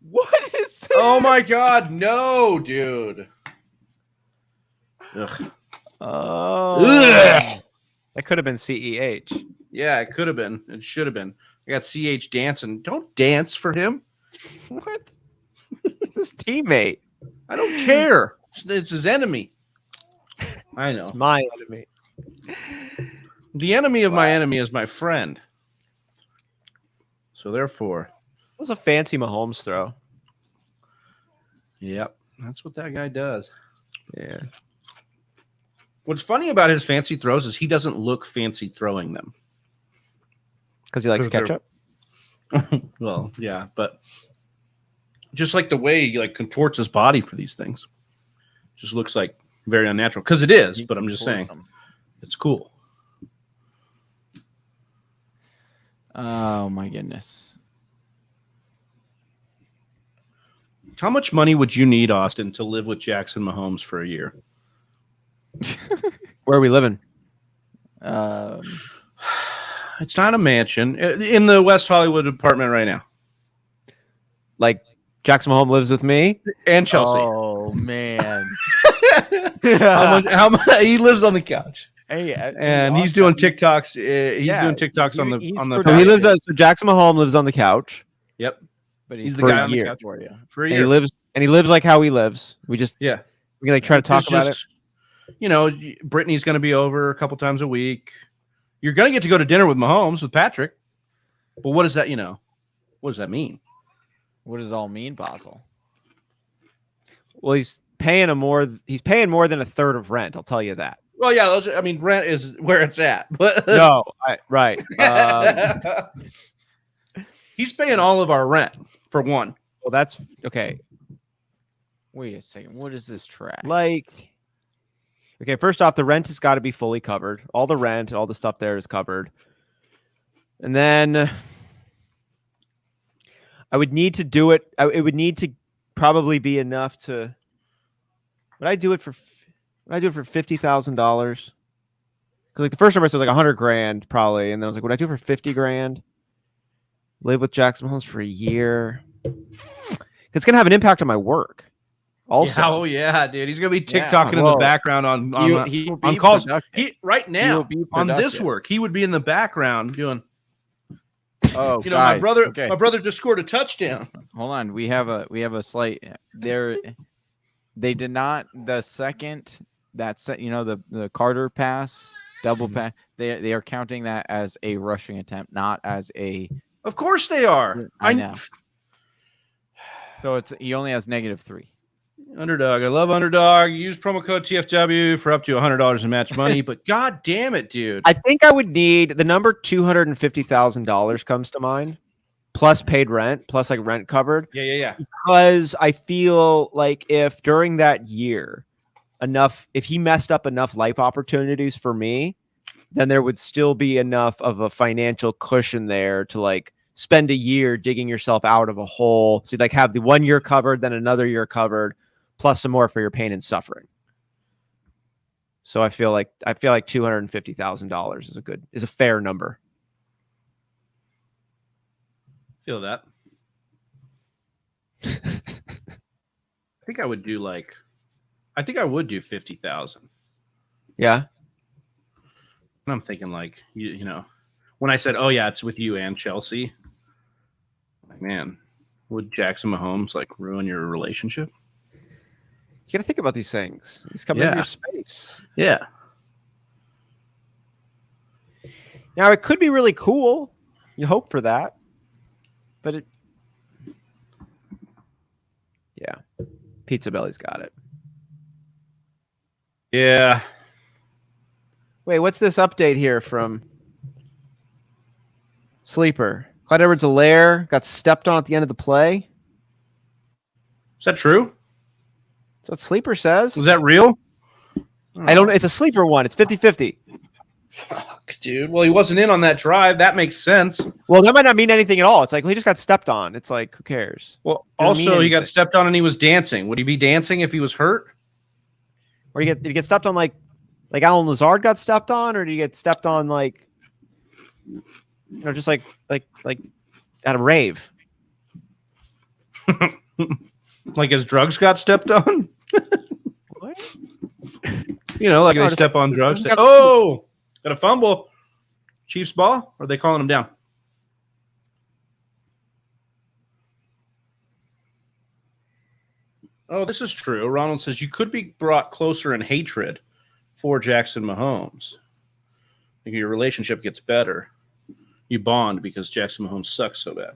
What is this? Oh my God, no, dude. Ugh. Oh. Ugh. That could have been CEH. Yeah, it could have been. It should have been. I got CH dancing. Don't dance for him. What? It's his teammate. I don't care. It's his enemy. I know. It's my enemy. The enemy of my enemy is my friend. So therefore, it was a fancy Mahomes throw. Yep, that's what that guy does. Yeah. What's funny about his fancy throws is he doesn't look fancy throwing them. Because he likes ketchup? Well, yeah, but just like the way he like contorts his body for these things. Just looks like very unnatural. Because it is, but I'm just saying. It's cool. Oh my goodness. How much money would you need, Austin, to live with Jackson Mahomes for a year? Where are we living? It's not a mansion. In the West Hollywood apartment right now. Like Jackson Mahomes lives with me? And Chelsea. Oh, man. How much, he lives on the couch. Hey, and he's doing TikToks. He's doing TikToks on the. So he lives. So Jackson Mahomes lives on the couch. Yep, but he's the guy on the couch for you. For a year. And he lives like how he lives. We just we can like try to talk about it. You know, Brittany's going to be over a couple times a week. You're going to get to go to dinner with Mahomes with Patrick. But what does that? You know, what does that mean? What does it all mean, Basel? Well, he's paying more than a third of rent. I'll tell you that. Well, yeah, rent is where it's at. But no, right. He's paying all of our rent for one. Well, that's okay. Wait a second. What is this trash? Like, okay, first off, the rent has got to be fully covered. All the rent, all the stuff there is covered. And then I would need to do it. It would need to probably be enough to. Would I do it for $50,000? Because like the first number said like $100,000 probably, and then I was like, would I do it for $50,000? Live with Jackson Mahomes for a year? It's going to have an impact on my work. Also, oh yeah, dude, he's gonna be TikToking in the background on calls. Right now on this work, he would be in the background doing. Oh, you know, guys, my brother just scored a touchdown. Hold on, we have a slight there. They did not the second that set, you know, the Carter pass, double pass. They are counting that as a rushing attempt, not as a. Of course they are. I know. So he only has -3. Underdog. I love Underdog. Use promo code TFW for up to $100 in match money. But god damn it, dude. I think I would need the number $250,000 comes to mind, plus paid rent, plus like rent covered. Yeah. Because I feel like if during that year if he messed up enough life opportunities for me, then there would still be enough of a financial cushion there to like spend a year digging yourself out of a hole. So you'd like have the 1 year covered, then another year covered, plus some more for your pain and suffering. So I feel like $250,000 is a fair number. Feel that. I think I would do 50,000. Yeah. And I'm thinking like, you know, when I said, oh yeah, it's with you and Chelsea. Like, man, would Jackson Mahomes like ruin your relationship? You got to think about these things. He's coming into your space. Yeah. Now it could be really cool. You hope for that, but Pizza Belly's got it. Yeah. Wait, what's this update here from Sleeper? Clyde Edwards-Helaire got stepped on at the end of the play. Is that true? That's what Sleeper says. Is that real? I don't know. It's a Sleeper one. It's 50-50. Fuck, dude. Well, he wasn't in on that drive. That makes sense. Well, that might not mean anything at all. It's like, well, he just got stepped on. It's like, who cares? Well, also, he got stepped on and he was dancing. Would he be dancing if he was hurt? Or did he get stepped on like Alan Lazard got stepped on? Or did he get stepped on like, you know, just like at a rave? Like his drugs got stepped on? What? You know, like they step on drugs. Got a fumble. Chiefs ball? Or are they calling him down? Oh, this is true. Ronald says you could be brought closer in hatred for Jackson Mahomes. Like your relationship gets better. You bond because Jackson Mahomes sucks so bad.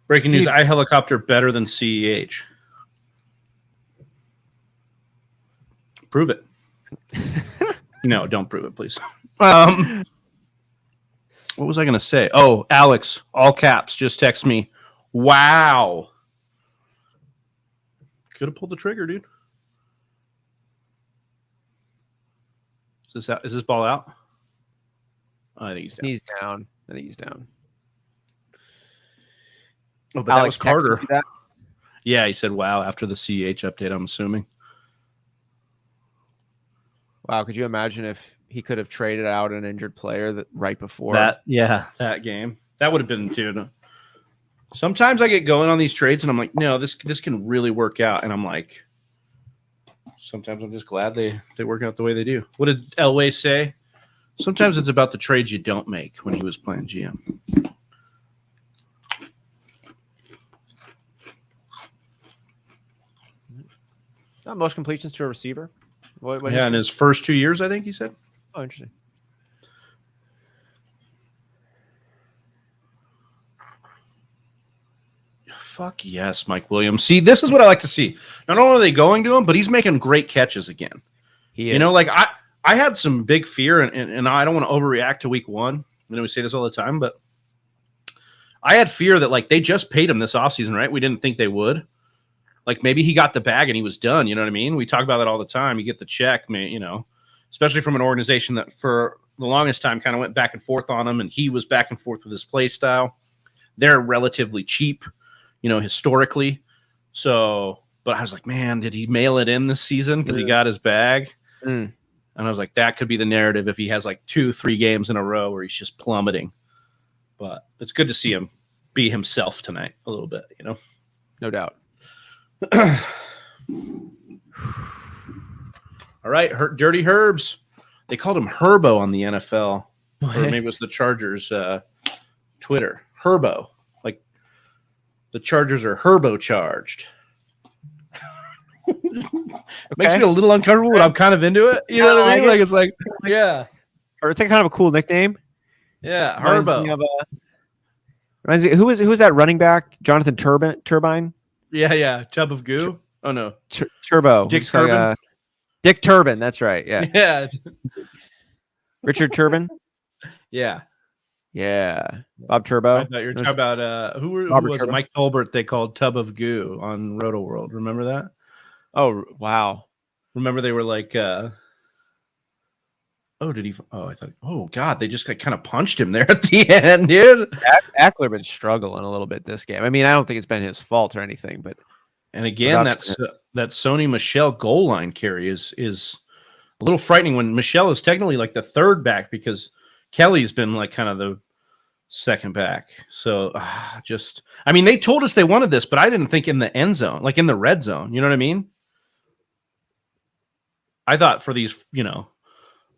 Breaking news, I helicopter better than CEH. Prove it. No, don't prove it, please. What was I going to say? Oh, Alex, all caps, just text me. Wow. Could have pulled the trigger, dude. Is this ball out? Oh, I think he's down. I think he's down. Oh, but Alex, that was Carter. Yeah, he said wow after the CEH update, I'm assuming. Wow, could you imagine if he could have traded out an injured player right before that? Yeah, that game. That would have been, dude. Sometimes I get going on these trades and I'm like, no, this can really work out. And I'm like, sometimes I'm just glad they work out the way they do. What did Elway say? Sometimes it's about the trades you don't make when he was playing GM. Not most completions to a receiver. What in his first 2 years, I think he said. Oh, interesting. Fuck yes, Mike Williams. See, this is what I like to see. Not only are they going to him, but he's making great catches again. He is. You know, like I had some big fear, and I don't want to overreact to week one. You know, we say this all the time, but I had fear that, like, they just paid him this offseason, right? We didn't think they would. Like, maybe he got the bag and he was done. You know what I mean? We talk about that all the time. You get the check, man, you know, especially from an organization that for the longest time kind of went back and forth on him, and he was back and forth with his play style. They're relatively cheap, you know, historically. So, but I was like, man, did he mail it in this season because he got his bag? And I was like, that could be the narrative if he has like 2-3 games in a row where he's just plummeting. But it's good to see him be himself tonight a little bit, No doubt. All right, Dirty Herbs. They called him Herbo on the NFL. Or maybe it was the Chargers Twitter. Herbo. Like the Chargers are Herbo charged. Makes me a little uncomfortable, but I'm kind of into it. You know what I mean? Like it's like, yeah. Or it's like kind of a cool nickname. Yeah, Reminds Herbo. me of, who was that running back? Jonathan Turbine? Yeah. Tub of goo. Oh no. Turbo. Dick Turbin. Dick Turbin, that's right. Yeah. Yeah. Richard Turbin? Yeah. Yeah. Bob Turbo. I thought you were talking about who was it? Mike Tolbert they called Tub of Goo on Roto World. Remember that? Oh, wow. Remember they were like I thought, oh God, they just kind of punched him there at the end, dude. Eckler been struggling a little bit this game. I mean, I don't think it's been his fault or anything, but and again, that Sony Michel goal line carry is a little frightening when Michel is technically like the third back because Kelly's been like kind of the second back. So I mean, they told us they wanted this, but I didn't think in the end zone, like in the red zone. You know what I mean? I thought for these,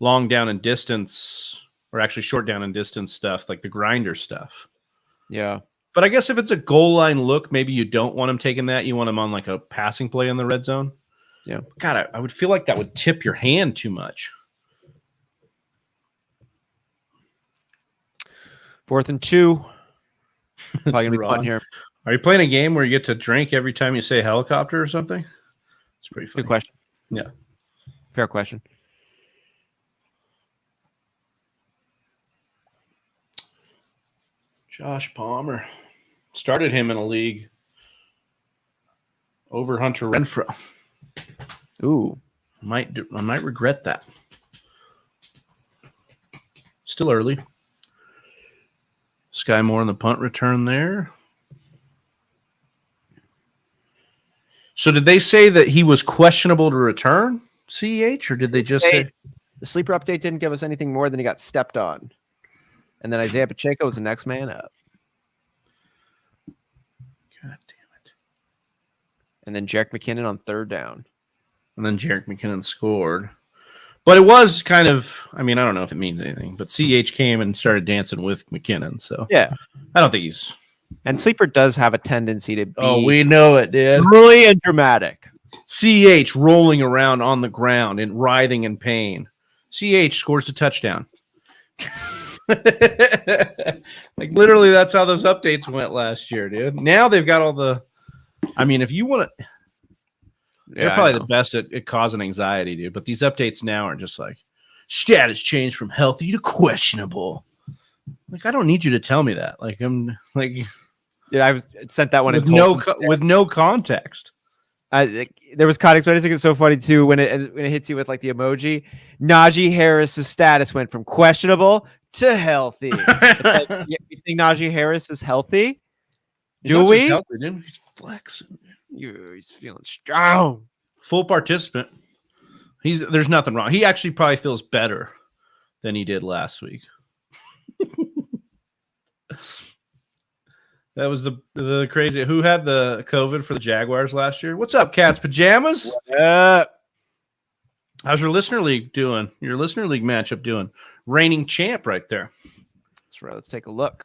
long down and distance, or actually short down and distance stuff, like the grinder stuff. Yeah. But I guess if it's a goal line look, maybe you don't want him taking that. You want him on like a passing play in the red zone. Yeah. God, I would feel like that would tip your hand too much. 4th and 2. Probably going to be fun here. Are you playing a game where you get to drink every time you say helicopter or something? It's pretty funny. Good question. Yeah. Fair question. Josh Palmer. Started him in a league over Hunter Renfrow. Ooh. I might regret that. Still early. Sky Moore on the punt return there. So did they say that he was questionable to return, CEH, or did they just say the sleeper update didn't give us anything more than he got stepped on? And then Isaiah Pacheco was the next man up. God damn it. And then Jerick McKinnon on 3rd down. And then Jerick McKinnon scored. But it was kind of, I mean, I don't know if it means anything, but CH came and started dancing with McKinnon. So yeah, I don't think he's. And sleeper does have a tendency to be. Oh, we know it, dude. Brilliant dramatic. CH rolling around on the ground and writhing in pain. CH scores a touchdown. Like literally, that's how those updates went last year, dude. Now they've got all the. I mean, if you want to. They're probably the best at causing anxiety, dude. But these updates now are just like status changed from healthy to questionable. Like, I don't need you to tell me that. Like, I'm like, yeah, I've sent that one with no context. There was context, but I just think it's so funny too when it hits you with like the emoji. Najee Harris's status went from questionable to healthy. Like, you think Najee Harris is healthy? Do we? Healthy, dude. He's flexing. He's feeling strong. Full participant. There's nothing wrong. He actually probably feels better than he did last week. That was the crazy. Who had the COVID for the Jaguars last year? What's up, Cats Pajamas? What up? How's your listener league doing? Your listener league matchup doing? Reigning champ right there. That's right. Let's take a look.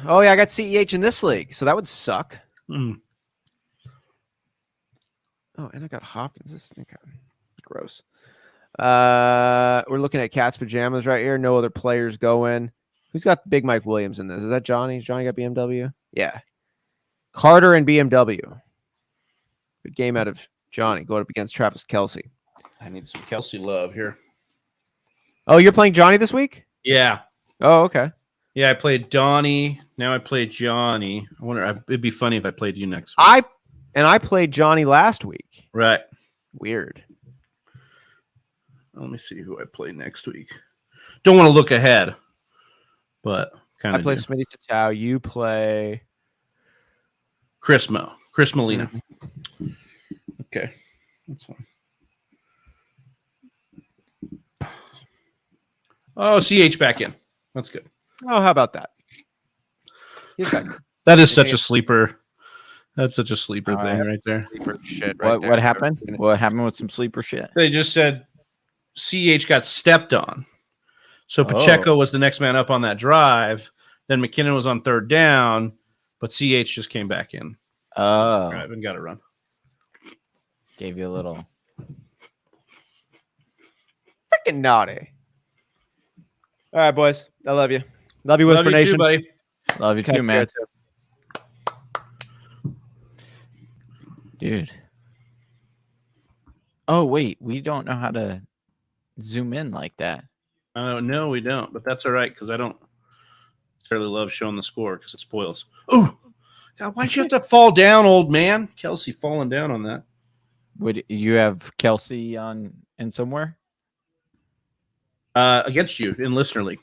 Oh yeah, I got CEH in this league, so that would suck. Oh, and I got Hopkins. This is gross. We're looking at Cat's Pajamas right here. No other players going. Who's got Big Mike Williams in this? Is that Johnny? Johnny got BMW? Yeah. Carter and BMW. Good game out of Johnny going up against Travis Kelce. I need some Kelce love here. Oh, you're playing Johnny this week? Yeah. Oh, okay. Yeah, I played Donnie. Now I play Johnny. I wonder. It'd be funny if I played you next week. I played Johnny last week. Right. Weird. Let me see who I play next week. Don't want to look ahead, but kind of. I play Smitty Satou. You play Chris Molina. Okay, that's fine. Oh, CH back in. That's good. Oh, how about that? He's back. That is such a sleeper. That's such a sleeper thing right there. Sleeper shit right there. What happened? What happened with some sleeper shit? They just said CH got stepped on. So Pacheco was the next man up on that drive. Then McKinnon was on third down, but CH just came back in. Oh. Right, and got to run. Gave you a little. Freaking naughty. All right, boys. I love you. Love you, Whisper Nation. Too, buddy. Love you too, man. Dude. Oh, wait. We don't know how to zoom in like that. No, we don't. But that's all right because I don't necessarily love showing the score because it spoils. Oh, God, why'd you have to fall down, old man? Kelsey falling down on that. Would you have Kelsey in somewhere? Against you in Listener League.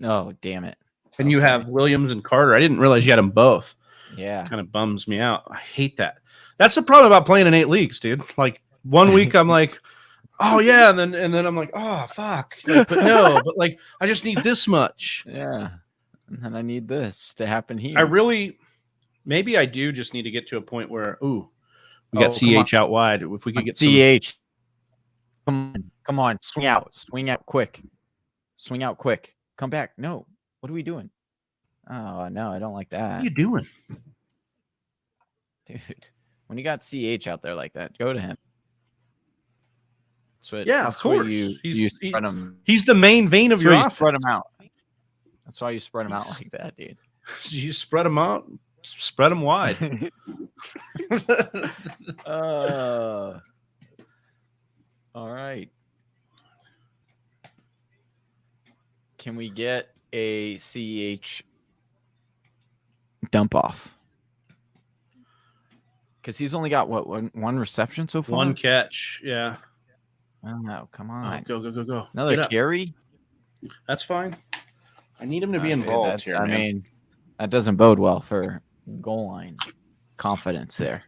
Oh, damn it. And you have Williams and Carter. I didn't realize you had them both. Yeah. Kind of bums me out. I hate that. That's the problem about playing in 8 leagues, dude. Like 1 week I'm like, oh yeah, and then I'm like, oh fuck. Like, but no, but like I just need this much. Yeah. And then I need this to happen here. Maybe I do just need to get to a point where we got CH out wide. If we could get CH. Come on, swing out quick. Swing out quick. Come back. No. What are we doing? Oh no, I don't like that. What are you doing? Dude, when you got CH out there like that, go to him. Of course. You spread him. He's the main vein of your offense. Spread him out. That's why you spread him out like that, dude. You spread them out. Spread them wide. All right. Can we get a CH dump off? Because he's only got one reception so far? 1 catch. Yeah. Oh, no, come on. Oh, go. Another carry? That's fine. I need him to be involved here. I mean, that doesn't bode well for goal line confidence there.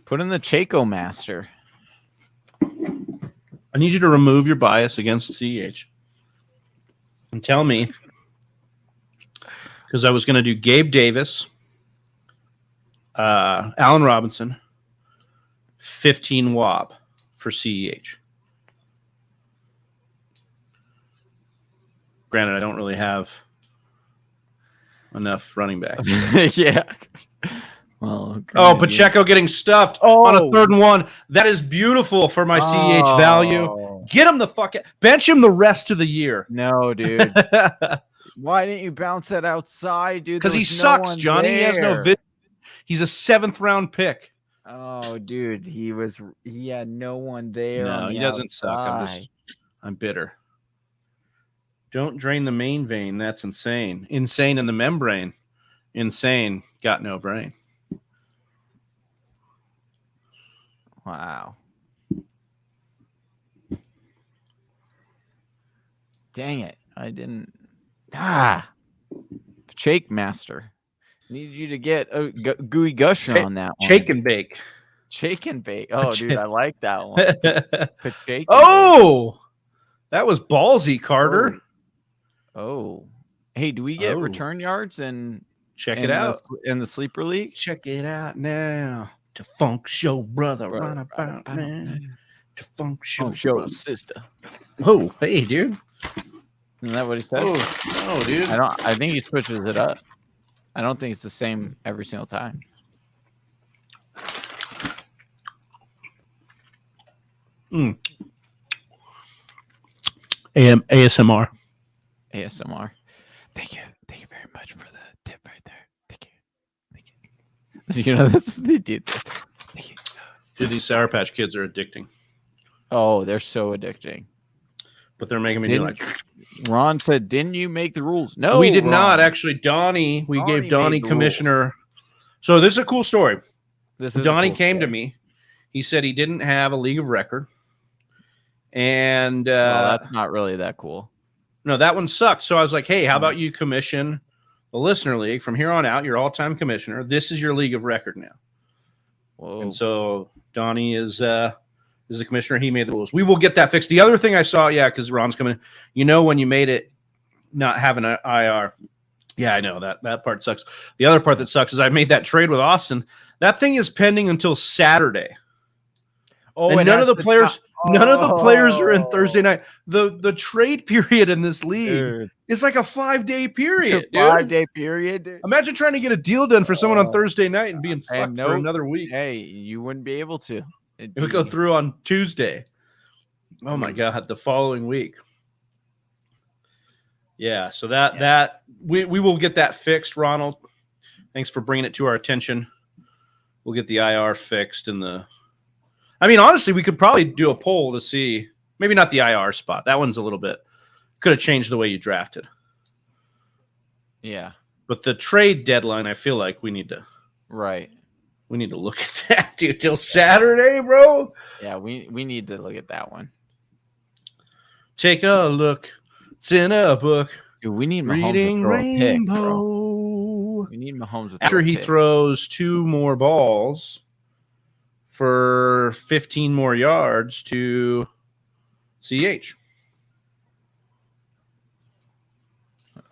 Put in the Chaco Master. I need you to remove your bias against CH. And tell me, because I was going to do Gabe Davis, Allen Robinson, 15 WAB for CEH. Granted, I don't really have enough running backs. Yeah. Well, Pacheco getting stuffed on a 3rd and 1. That is beautiful for my CEH value. Get him the fuck out. Bench him the rest of the year. No, dude. Why didn't you bounce that outside, dude? Because he sucks, Johnny. He has no vision. He's a 7th round pick. Oh, dude. He had no one there. No, he doesn't suck. I'm bitter. Don't drain the main vein. That's insane. Insane in the membrane. Insane. Got no brain. Wow. Dang it. I didn't. Shake Master. Need you to get a gooey gusher on that one. Shake and bake. Shake and bake. Oh, dude, I like that one. That was ballsy, Carter. Oh. Hey, do we get return yards and check it out in the sleeper league? Check it out now. To funk show brother, run about man. To funk show sister. Oh, hey, dude. Isn't that what he said? Oh, dude. I think he switches it up. I don't think it's the same every single time. ASMR. ASMR. Thank you very much for the tip right there. Thank you. You know, that's the dude. Thank you. Dude, these Sour Patch Kids are addicting. Oh, they're so addicting. But they're making me do like. Ron said, "Didn't you make the rules?" No, we did not. Actually, Donnie gave Donnie commissioner. Rules. So this is a cool story. Donnie came to me. He said he didn't have a league of record, and that's not really that cool. No, that one sucked. So I was like, "Hey, how about you commission the listener league from here on out? Your all-time commissioner. This is your league of record now." Whoa. And so Donnie is is the commissioner. He made the rules. We will get that fixed. The other thing I saw, because Ron's coming in, when you made it not having an IR. Yeah, I know that part sucks. The other part that sucks is I made that trade with Austin. That thing is pending until Saturday. Oh, and none of the players are in Thursday night. The trade period in this league is like a 5-day period. 5-day period. Dude. Imagine trying to get a deal done for someone on Thursday night and being fucked for another week. Hey, you wouldn't be able to. It would go through on Tuesday. Oh my God, the following week. Yeah, so that we will get that fixed, Ronald. Thanks for bringing it to our attention. We'll get the IR fixed honestly, we could probably do a poll to see, maybe not the IR spot. That one's a little bit, could have changed the way you drafted. Yeah. But the trade deadline, I feel like we need to. Right. We need to look at that, dude, till Saturday, bro. Yeah, we need to look at that one. Take a look. It's in a book. Dude, we need Mahomes Reading to throw a pick, Rainbow. bro. We need Mahomes to throw After a he pick. throws 2 more balls for 15 more yards to CH.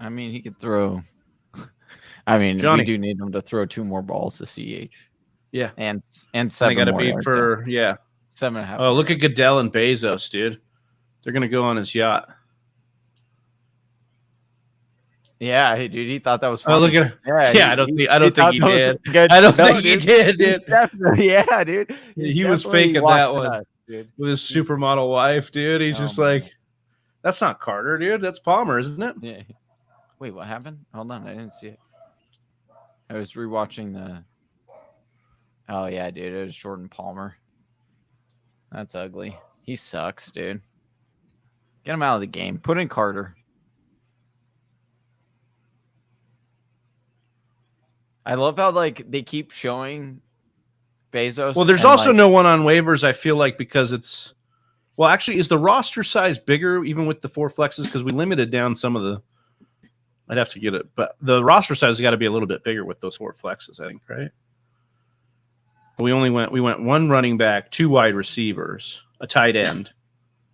I mean, he could throw. I mean, Johnny. we do need him to throw 2 more balls to CH. Yeah. And I 7 got to more be yards. for, 7.5. Oh, look at Goodell and Bezos, dude. They're going to go on his yacht. Yeah, dude, he thought that was funny. Oh, look at Yeah, I don't think thought he that was did. a good- I don't No, think he did, dude. Definitely, yeah, dude. He was definitely faking watched that one. us, dude. With his supermodel wife, dude. He's Oh, just man. like, that's not Carter, dude. That's Palmer, isn't it? Yeah. Wait, what happened? Hold on, I didn't see it. I was rewatching the. Oh yeah, dude, it was Jordan Palmer. That's ugly. He sucks, dude. Get him out of the game. Put in Carter. I love how they keep showing Bezos. Well, there's and, also no one on waivers, I feel like, because it's well, actually, is the roster size bigger even with the 4 flexes? Because we limited down some of the I'd have to get it, but the roster size has got to be a little bit bigger with those 4 flexes, I think, right? We went 1 running back, 2 wide receivers, a tight end.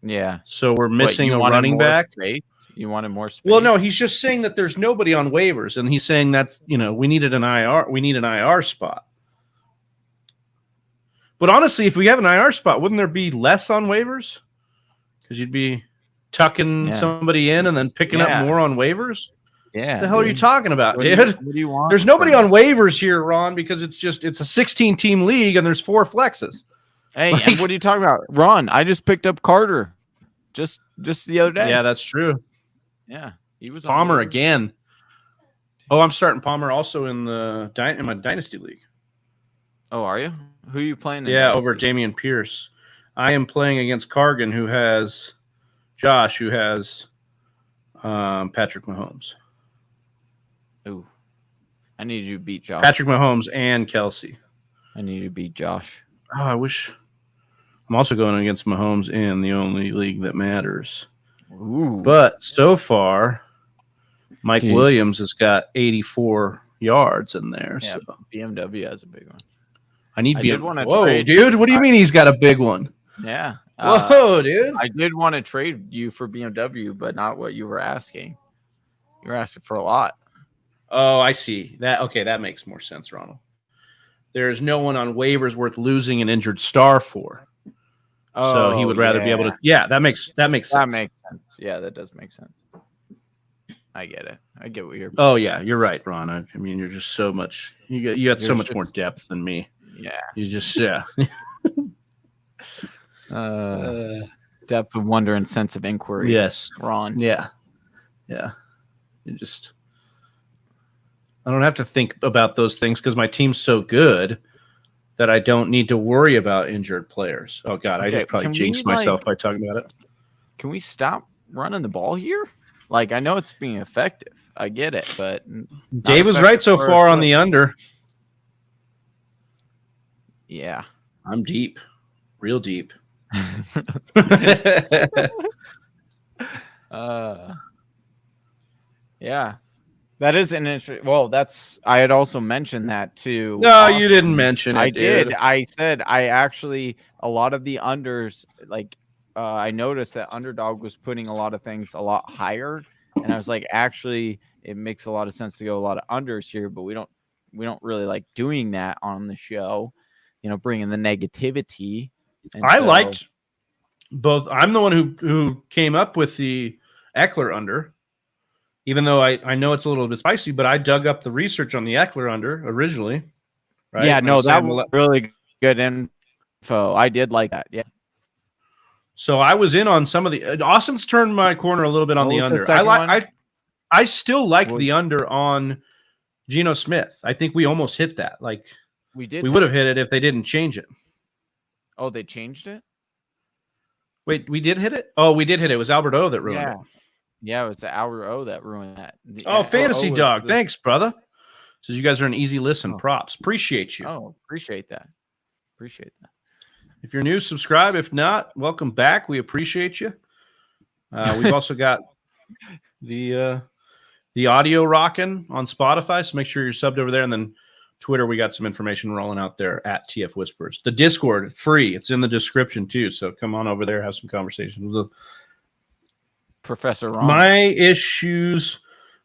Yeah. So we're missing you a wanted running more back. space? You wanted more space? Well, no, he's just saying that there's nobody on waivers, and he's saying that's we needed an IR. We need an IR spot. But honestly, if we have an IR spot, wouldn't there be less on waivers? Because you'd be tucking somebody in and then picking up more on waivers. Yeah. What the hell are you talking about, What dude? do you want? There's nobody from on us? waivers here, Ron, because it's a 16-team league and there's 4 flexes. Hey, and what are you talking about? Ron, I just picked up Carter just the other day. Yeah, that's true. Yeah. He was on Palmer waivers. again. Oh, I'm starting Palmer also in my Dynasty League. Oh, are you? Who are you playing? Yeah, against? over Damian Pierce. I am playing against Cargan, who has Josh, who has Patrick Mahomes. Ooh. I need you to beat Josh. Patrick Mahomes and Kelsey. I need you to beat Josh. Oh, I wish. I'm also going against Mahomes in the only league that matters. Ooh. But so far, Mike Jeez. Williams has got 84 yards in there. Yeah, So BMW has a big one. I need I to did wanna Whoa, trade- dude. What do you mean he's got a big one? Yeah. Whoa, dude. I did want to trade you for BMW, but not what you were asking. You were asking for a lot. Oh, I see. That makes more sense, Ronald. There is no one on waivers worth losing an injured star for. So he would rather be able to. Yeah, that makes sense. That makes sense. Yeah, that does make sense. I get it. I get what you're. Oh yeah, you're right, Ron. I mean, you're just so much. You got so much more depth than me. Yeah. You just Depth of wonder and sense of inquiry. Yes. Ron. Yeah. You just. I don't have to think about those things because my team's so good that I don't need to worry about injured players. Oh God, I just probably jinxed myself by talking about it. Can we stop running the ball here? Like, I know it's being effective. I get it, but Dave was right so far on the under. Yeah. I'm deep, real deep. Yeah. That is an interesting. Well, I had also mentioned that too. No, Austin. You didn't mention it. I did. I said a lot of the unders, like I noticed that Underdog was putting a lot of things a lot higher, and I was like, actually, it makes a lot of sense to go a lot of unders here, but we don't really like doing that on the show, bringing the negativity. And I liked both. I'm the one who came up with the Eckler under. Even though I know it's a little bit spicy, but I dug up the research on the Eckler under originally. Right? Yeah, no, that was really good info. I did like that. Yeah. So I was in on some of the Austin's turned my corner a little bit on the under. I still like the under on Geno Smith. I think we almost hit that. Like we would have hit it if they didn't change it. Oh, they changed it? Wait, we did hit it? Oh, we did hit it. It was Albert O that ruined it. Yeah, it was the Albert O that ruined that. Fantasy Dog. Thanks, brother. Says you guys are an easy listen. Props. Appreciate you. Oh, appreciate that. If you're new, subscribe. If not, welcome back. We appreciate you. We've also got the audio rocking on Spotify, so make sure you're subbed over there. And then Twitter, we got some information rolling out there at TF Whispers. The Discord, free. It's in the description too. So come on over there, have some conversations with Professor Ron. My issues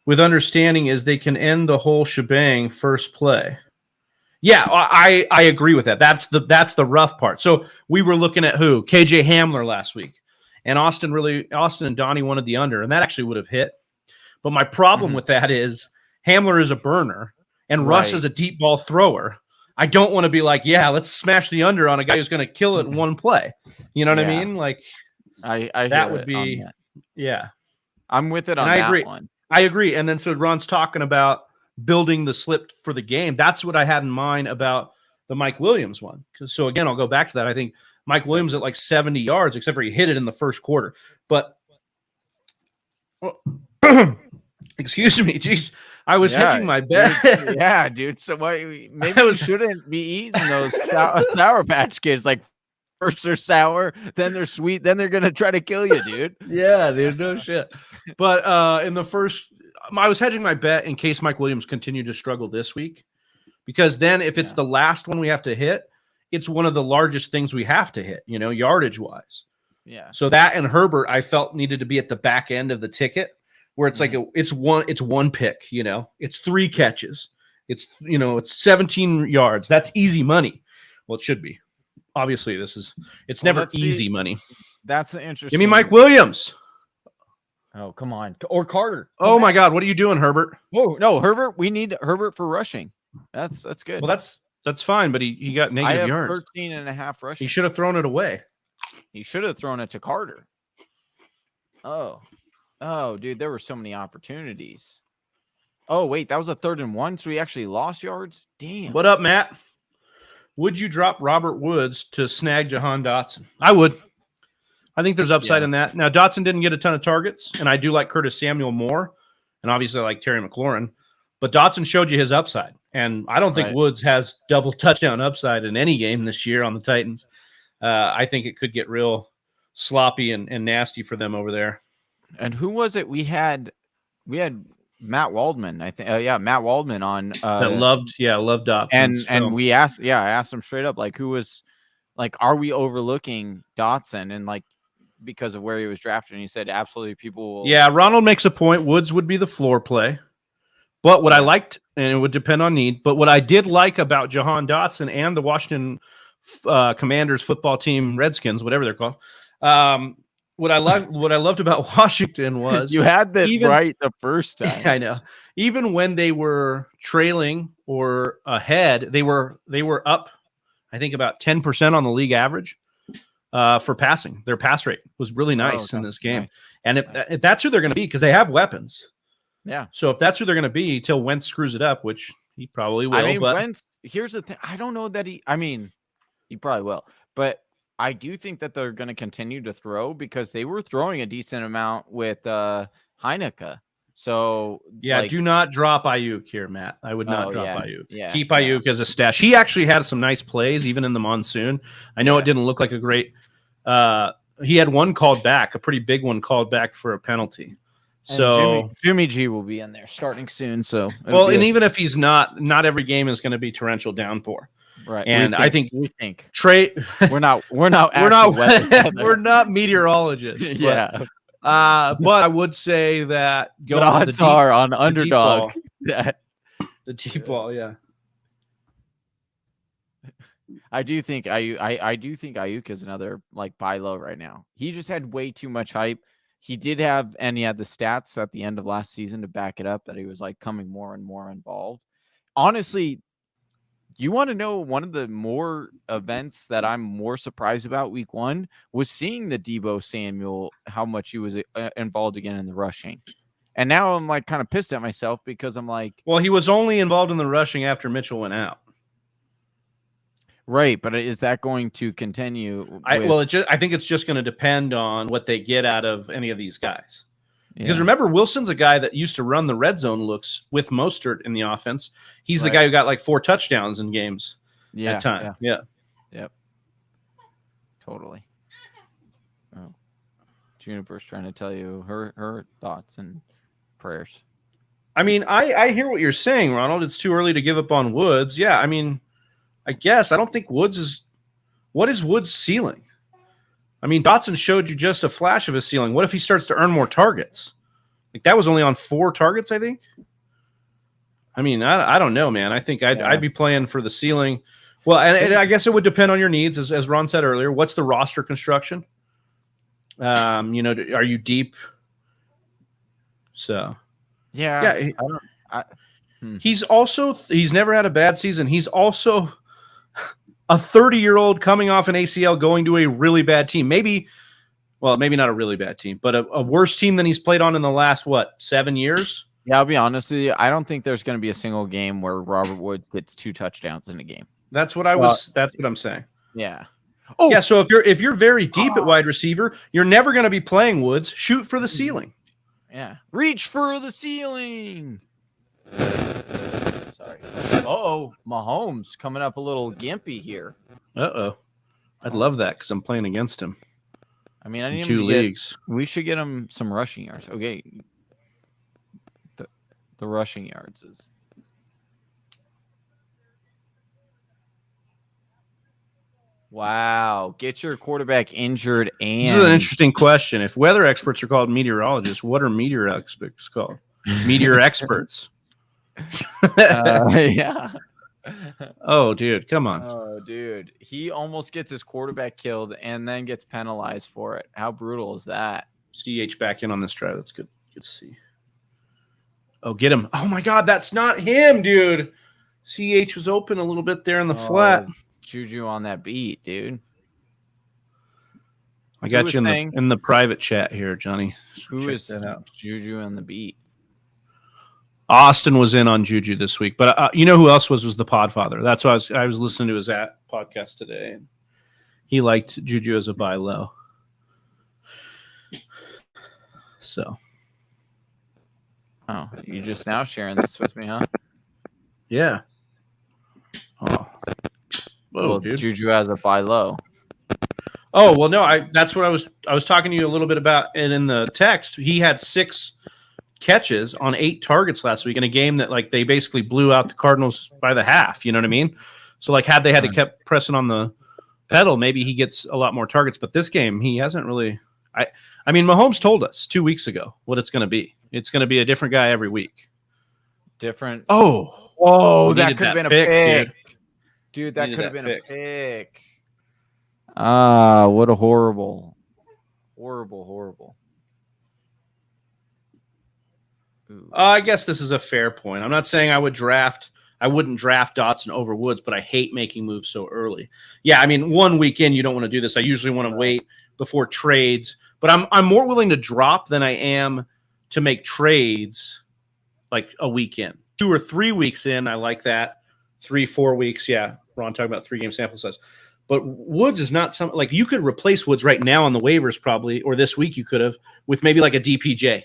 with understanding is they can end the whole shebang first play. Yeah, I agree with that. That's the rough part. So we were looking at who? KJ Hamler last week. And Austin and Donnie wanted the under, and that actually would have hit. But my problem with that is Hamler is a burner and Russ is a deep ball thrower. I don't want to be like, yeah, let's smash the under on a guy who's going to kill it in one play. You know what I mean? Like I that would be yeah. I'm with it on that agree. One. I agree. And then so Ron's talking about building the slip for the game. That's what I had in mind about the Mike Williams one. So again, I'll go back to that. I think Mike Williams at like 70 yards, except for he hit it in the first quarter. But excuse me, geez, I was hedging my bet. Dude. So maybe we shouldn't be eating those Sour Patch Kids. Like first they're sour, then they're sweet, then they're gonna try to kill you, dude. Yeah, dude, no shit. But in the first, I was hedging my bet in case Mike Williams continued to struggle this week, because then if it's the last one we have to hit, it's one of the largest things we have to hit, yardage wise. Yeah. So that and Herbert, I felt needed to be at the back end of the ticket, where it's like it's one pick, it's 3 catches, it's 17 yards. That's easy money. Well, it should be. Obviously, it's never easy money. That's an interesting. Give me Mike Williams. Oh, come on. Or Carter. My God. What are you doing, Herbert? Oh, no, Herbert. We need Herbert for rushing. That's good. Well, that's fine, but he got negative yards. 13.5 rushing. He should have thrown it away. He should have thrown it to Carter. Oh, dude, there were so many opportunities. Oh, wait, that was a 3rd and 1, so he actually lost yards? Damn. What up, Matt? Would you drop Robert Woods to snag Jahan Dotson? I would. I think there's upside in that. Now, Dotson didn't get a ton of targets, and I do like Curtis Samuel more, and obviously I like Terry McLaurin, but Dotson showed you his upside, and I don't think Woods has double touchdown upside in any game this year on the Titans. I think it could get real sloppy and nasty for them over there. And who was it? We had Matt Waldman, I think. Matt Waldman on that loved Dotson. And I asked him straight up, like, who was like, are we overlooking Dotson? And like, because of where he was drafted, and he said absolutely people will. Yeah, Ronald makes a point. Woods would be the floor play. But what I liked, and it would depend on need, but what I did like about Jahan Dotson and the Washington Commanders football team, Redskins, whatever they're called, what I loved about Washington was you had this right the first time. I know. Even when they were trailing or ahead, they were up, I think, about 10% on the league average for passing. Their pass rate was really nice in this game. Nice. And if that's who they're going to be, because they have weapons. Yeah. So if that's who they're going to be till Wentz screws it up, which he probably will. I mean, but Wentz, here's the thing. I don't know that he probably will. But I do think that they're going to continue to throw, because they were throwing a decent amount with Heineke. So do not drop Ayuk here, Matt. I would not drop Ayuk. Yeah, keep Ayuk as a stash. He actually had some nice plays even in the monsoon. I know it didn't look like a great. He had one called back, a pretty big one called back for a penalty. So Jimmy G will be in there starting soon. So even if he's not every game is going to be torrential downpour. Right. And I think Trey, we're not we're not meteorologists. Yeah. But I would say that going odds are on underdog. The deep ball, yeah. I do think Ayuk is another like buy low right now. He just had way too much hype. He had the stats at the end of last season to back it up that he was like coming more and more involved. Honestly, you want to know one of the more events that I'm more surprised about week 1 was seeing the Deebo Samuel, how much he was involved again in the rushing. And now I'm like kind of pissed at myself because I'm like, well, he was only involved in the rushing after Mitchell went out. Right, but is that going to continue? I think it's just going to depend on what they get out of any of these guys. Yeah. Because remember, Wilson's a guy that used to run the red zone looks with Mostert in the offense. He's the guy who got like 4 touchdowns in games at time. Yeah. Yep. Totally. Oh. Juniper's trying to tell you her thoughts and prayers. I mean, I hear what you're saying, Ronald. It's too early to give up on Woods. Yeah, I mean, I guess I don't think Woods is. What is Woods' ceiling? I mean, Dotson showed you just a flash of his ceiling. What if he starts to earn more targets? Like that was only on 4 targets, I think. I mean, I don't know, man. I think I'd be playing for the ceiling. Well, and I guess it would depend on your needs, as Ron said earlier. What's the roster construction? Are you deep? So, yeah. He's never had a bad season. He's also a 30-year-old coming off an ACL going to a really bad team. Maybe not a really bad team, but a worse team than he's played on in the last, 7 years? Yeah, I'll be honest with you. I don't think there's going to be a single game where Robert Woods gets 2 touchdowns in a game. That's what I'm saying. Yeah. Oh, yeah. So if you're very deep at wide receiver, you're never going to be playing Woods. Shoot for the ceiling. Yeah. Reach for the ceiling. Sorry. Mahomes coming up a little gimpy here. I'd love that because I'm playing against him. I mean, I need 2 leagues. We should get him some rushing yards. Okay. The rushing yards is. Wow. Get your quarterback injured and. This is an interesting question. If weather experts are called meteorologists, what are meteor experts called? Meteor experts. Yeah. Oh, dude, come on. Oh, dude. He almost gets his quarterback killed and then gets penalized for it. How brutal is that? CH back in on this drive. That's good. Good to see. Oh, get him. Oh, my God. That's not him, dude. CH was open a little bit there in the flat. Juju on that beat, dude. I got you in the private chat here, Johnny. Who is Juju on the beat? Austin was in on Juju this week, but you know who else was the Podfather. That's why I was listening to his podcast today, and he liked Juju as a buy low. So, you just now sharing this with me, huh? Yeah. Oh, whoa, dude. Juju as a buy low. Oh well, no, that's what I was talking to you a little bit about, and in the text, he had 6 catches on 8 targets last week in a game that like they basically blew out the Cardinals by the half. You know what I mean? So like had they had to kept pressing on the pedal, maybe he gets a lot more targets. But this game, he hasn't really. I mean, Mahomes told us 2 weeks ago what it's going to be. It's going to be a different guy every week. Different. Oh, that could have been a pick. Dude, that could have been a pick. What a horrible. I guess this is a fair point. I'm not saying I wouldn't draft Dotson over Woods, but I hate making moves so early. Yeah, I mean, 1 week in, you don't want to do this. I usually want to wait before trades, but I'm more willing to drop than I am to make trades like a week in. 2 or 3 weeks in, I like that. 3-4 weeks, yeah. Ron talking about 3-game sample size. But Woods is not something like you could replace Woods right now on the waivers probably, or this week you could have with maybe like a DPJ.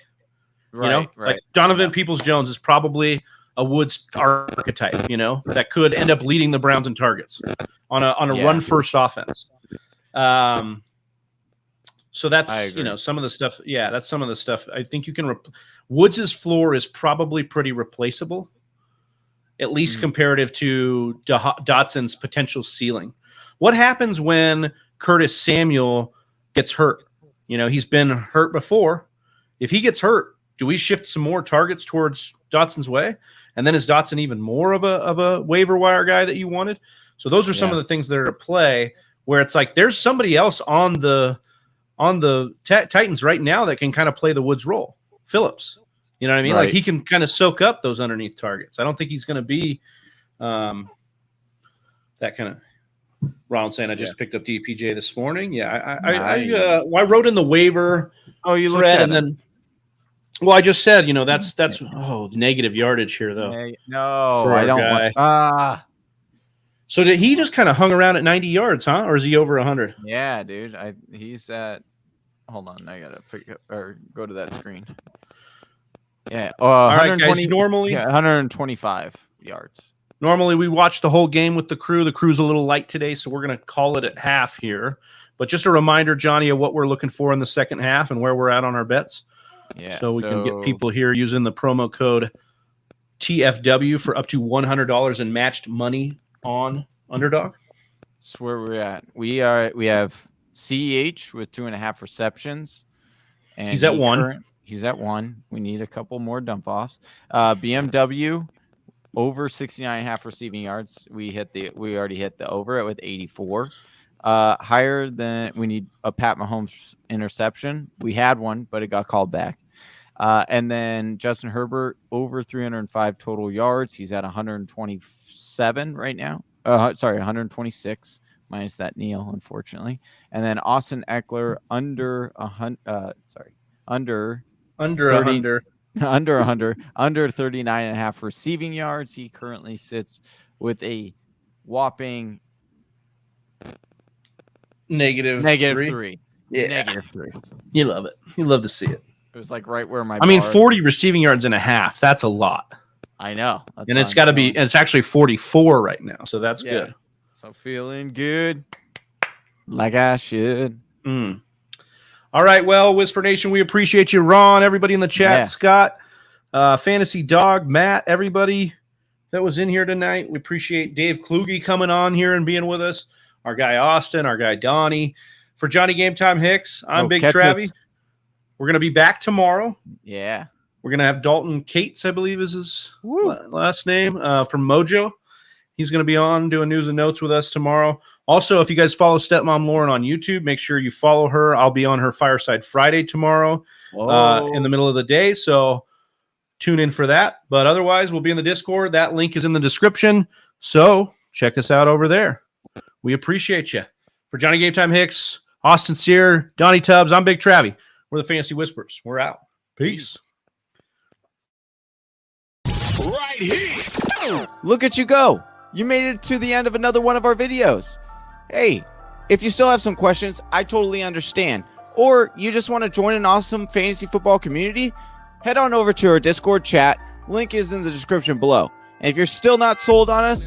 Right. Like Donovan Peoples-Jones is probably a Woods archetype, that could end up leading the Browns in targets on a run-first offense. So that's, some of the stuff. Yeah, that's some of the stuff. I think you can. Woods' floor is probably pretty replaceable, at least comparative to Dotson's potential ceiling. What happens when Curtis Samuel gets hurt? He's been hurt before. If he gets hurt, do we shift some more targets towards Dotson's way? And then is Dotson even more of a waiver wire guy that you wanted? So those are some of the things that are at play where it's like there's somebody else on the Titans right now that can kind of play the Woods role. Phillips. You know what I mean? Right. Like he can kind of soak up those underneath targets. I don't think he's going to be that kind of. Ronald saying I just picked up DPJ this morning. Yeah, I wrote in the waiver. Oh, you looked at and then. Well, I just said that's negative yardage here though. No, I don't want. So did he just kind of hung around at 90 yards, huh? Or is he over 100? Yeah, dude. He's at. Hold on, I gotta pick up or go to that screen. Yeah. All right, guys. Normally, 125 yards. Normally, we watch the whole game with the crew. The crew's a little light today, so we're going to call it at half here. But just a reminder, Johnny, of what we're looking for in the second half and where we're at on our bets. Yeah. So we can get people here using the promo code TFW for up to $100 in matched money on Underdog. That's where we're at. We have CEH with 2.5 receptions. And he's at 1. He's at 1. We need a couple more dump offs. BMW. Over 69.5 receiving yards. We already hit the over with 84. Higher than we need a Pat Mahomes interception. We had one, but it got called back. And then Justin Herbert over 305 total yards. He's at 127 right now. 126 minus that kneel, unfortunately. And then Austin Eckler under 100. Under 100. Under 100, under 39.5 receiving yards. He currently sits with a whopping negative 3. Yeah. Negative 3. You love it. You love to see it. It was like right where my. 40 receiving yards and a half. That's a lot. I know. And it's got to be. And it's actually 44 right now. So that's good. So feeling good, like I should. All right, well, Whisper Nation, we appreciate you, Ron, everybody in the chat, Scott, Fantasy Dog, Matt, everybody that was in here tonight. We appreciate Dave Kluge coming on here and being with us, our guy Austin, our guy Donnie. For Johnny Game Time Hicks, I'm Big Travie. We're going to be back tomorrow. Yeah. We're going to have Dalton Cates, I believe is his last name, from Mojo. He's going to be on doing news and notes with us tomorrow. Also, if you guys follow Stepmom Lauren on YouTube, make sure you follow her. I'll be on her Fireside Friday tomorrow in the middle of the day. So tune in for that. But otherwise, we'll be in the Discord. That link is in the description. So check us out over there. We appreciate you. For Johnny Game Time Hicks, Austin Sear, Donnie Tubbs, I'm Big Travie. We're the Fantasy Whispers. We're out. Peace. Right here. Look at you go. You made it to the end of another one of our videos. Hey, if you still have some questions, I totally understand. Or you just want to join an awesome fantasy football community, head on over to our Discord chat. Link is in the description below. And if you're still not sold on us,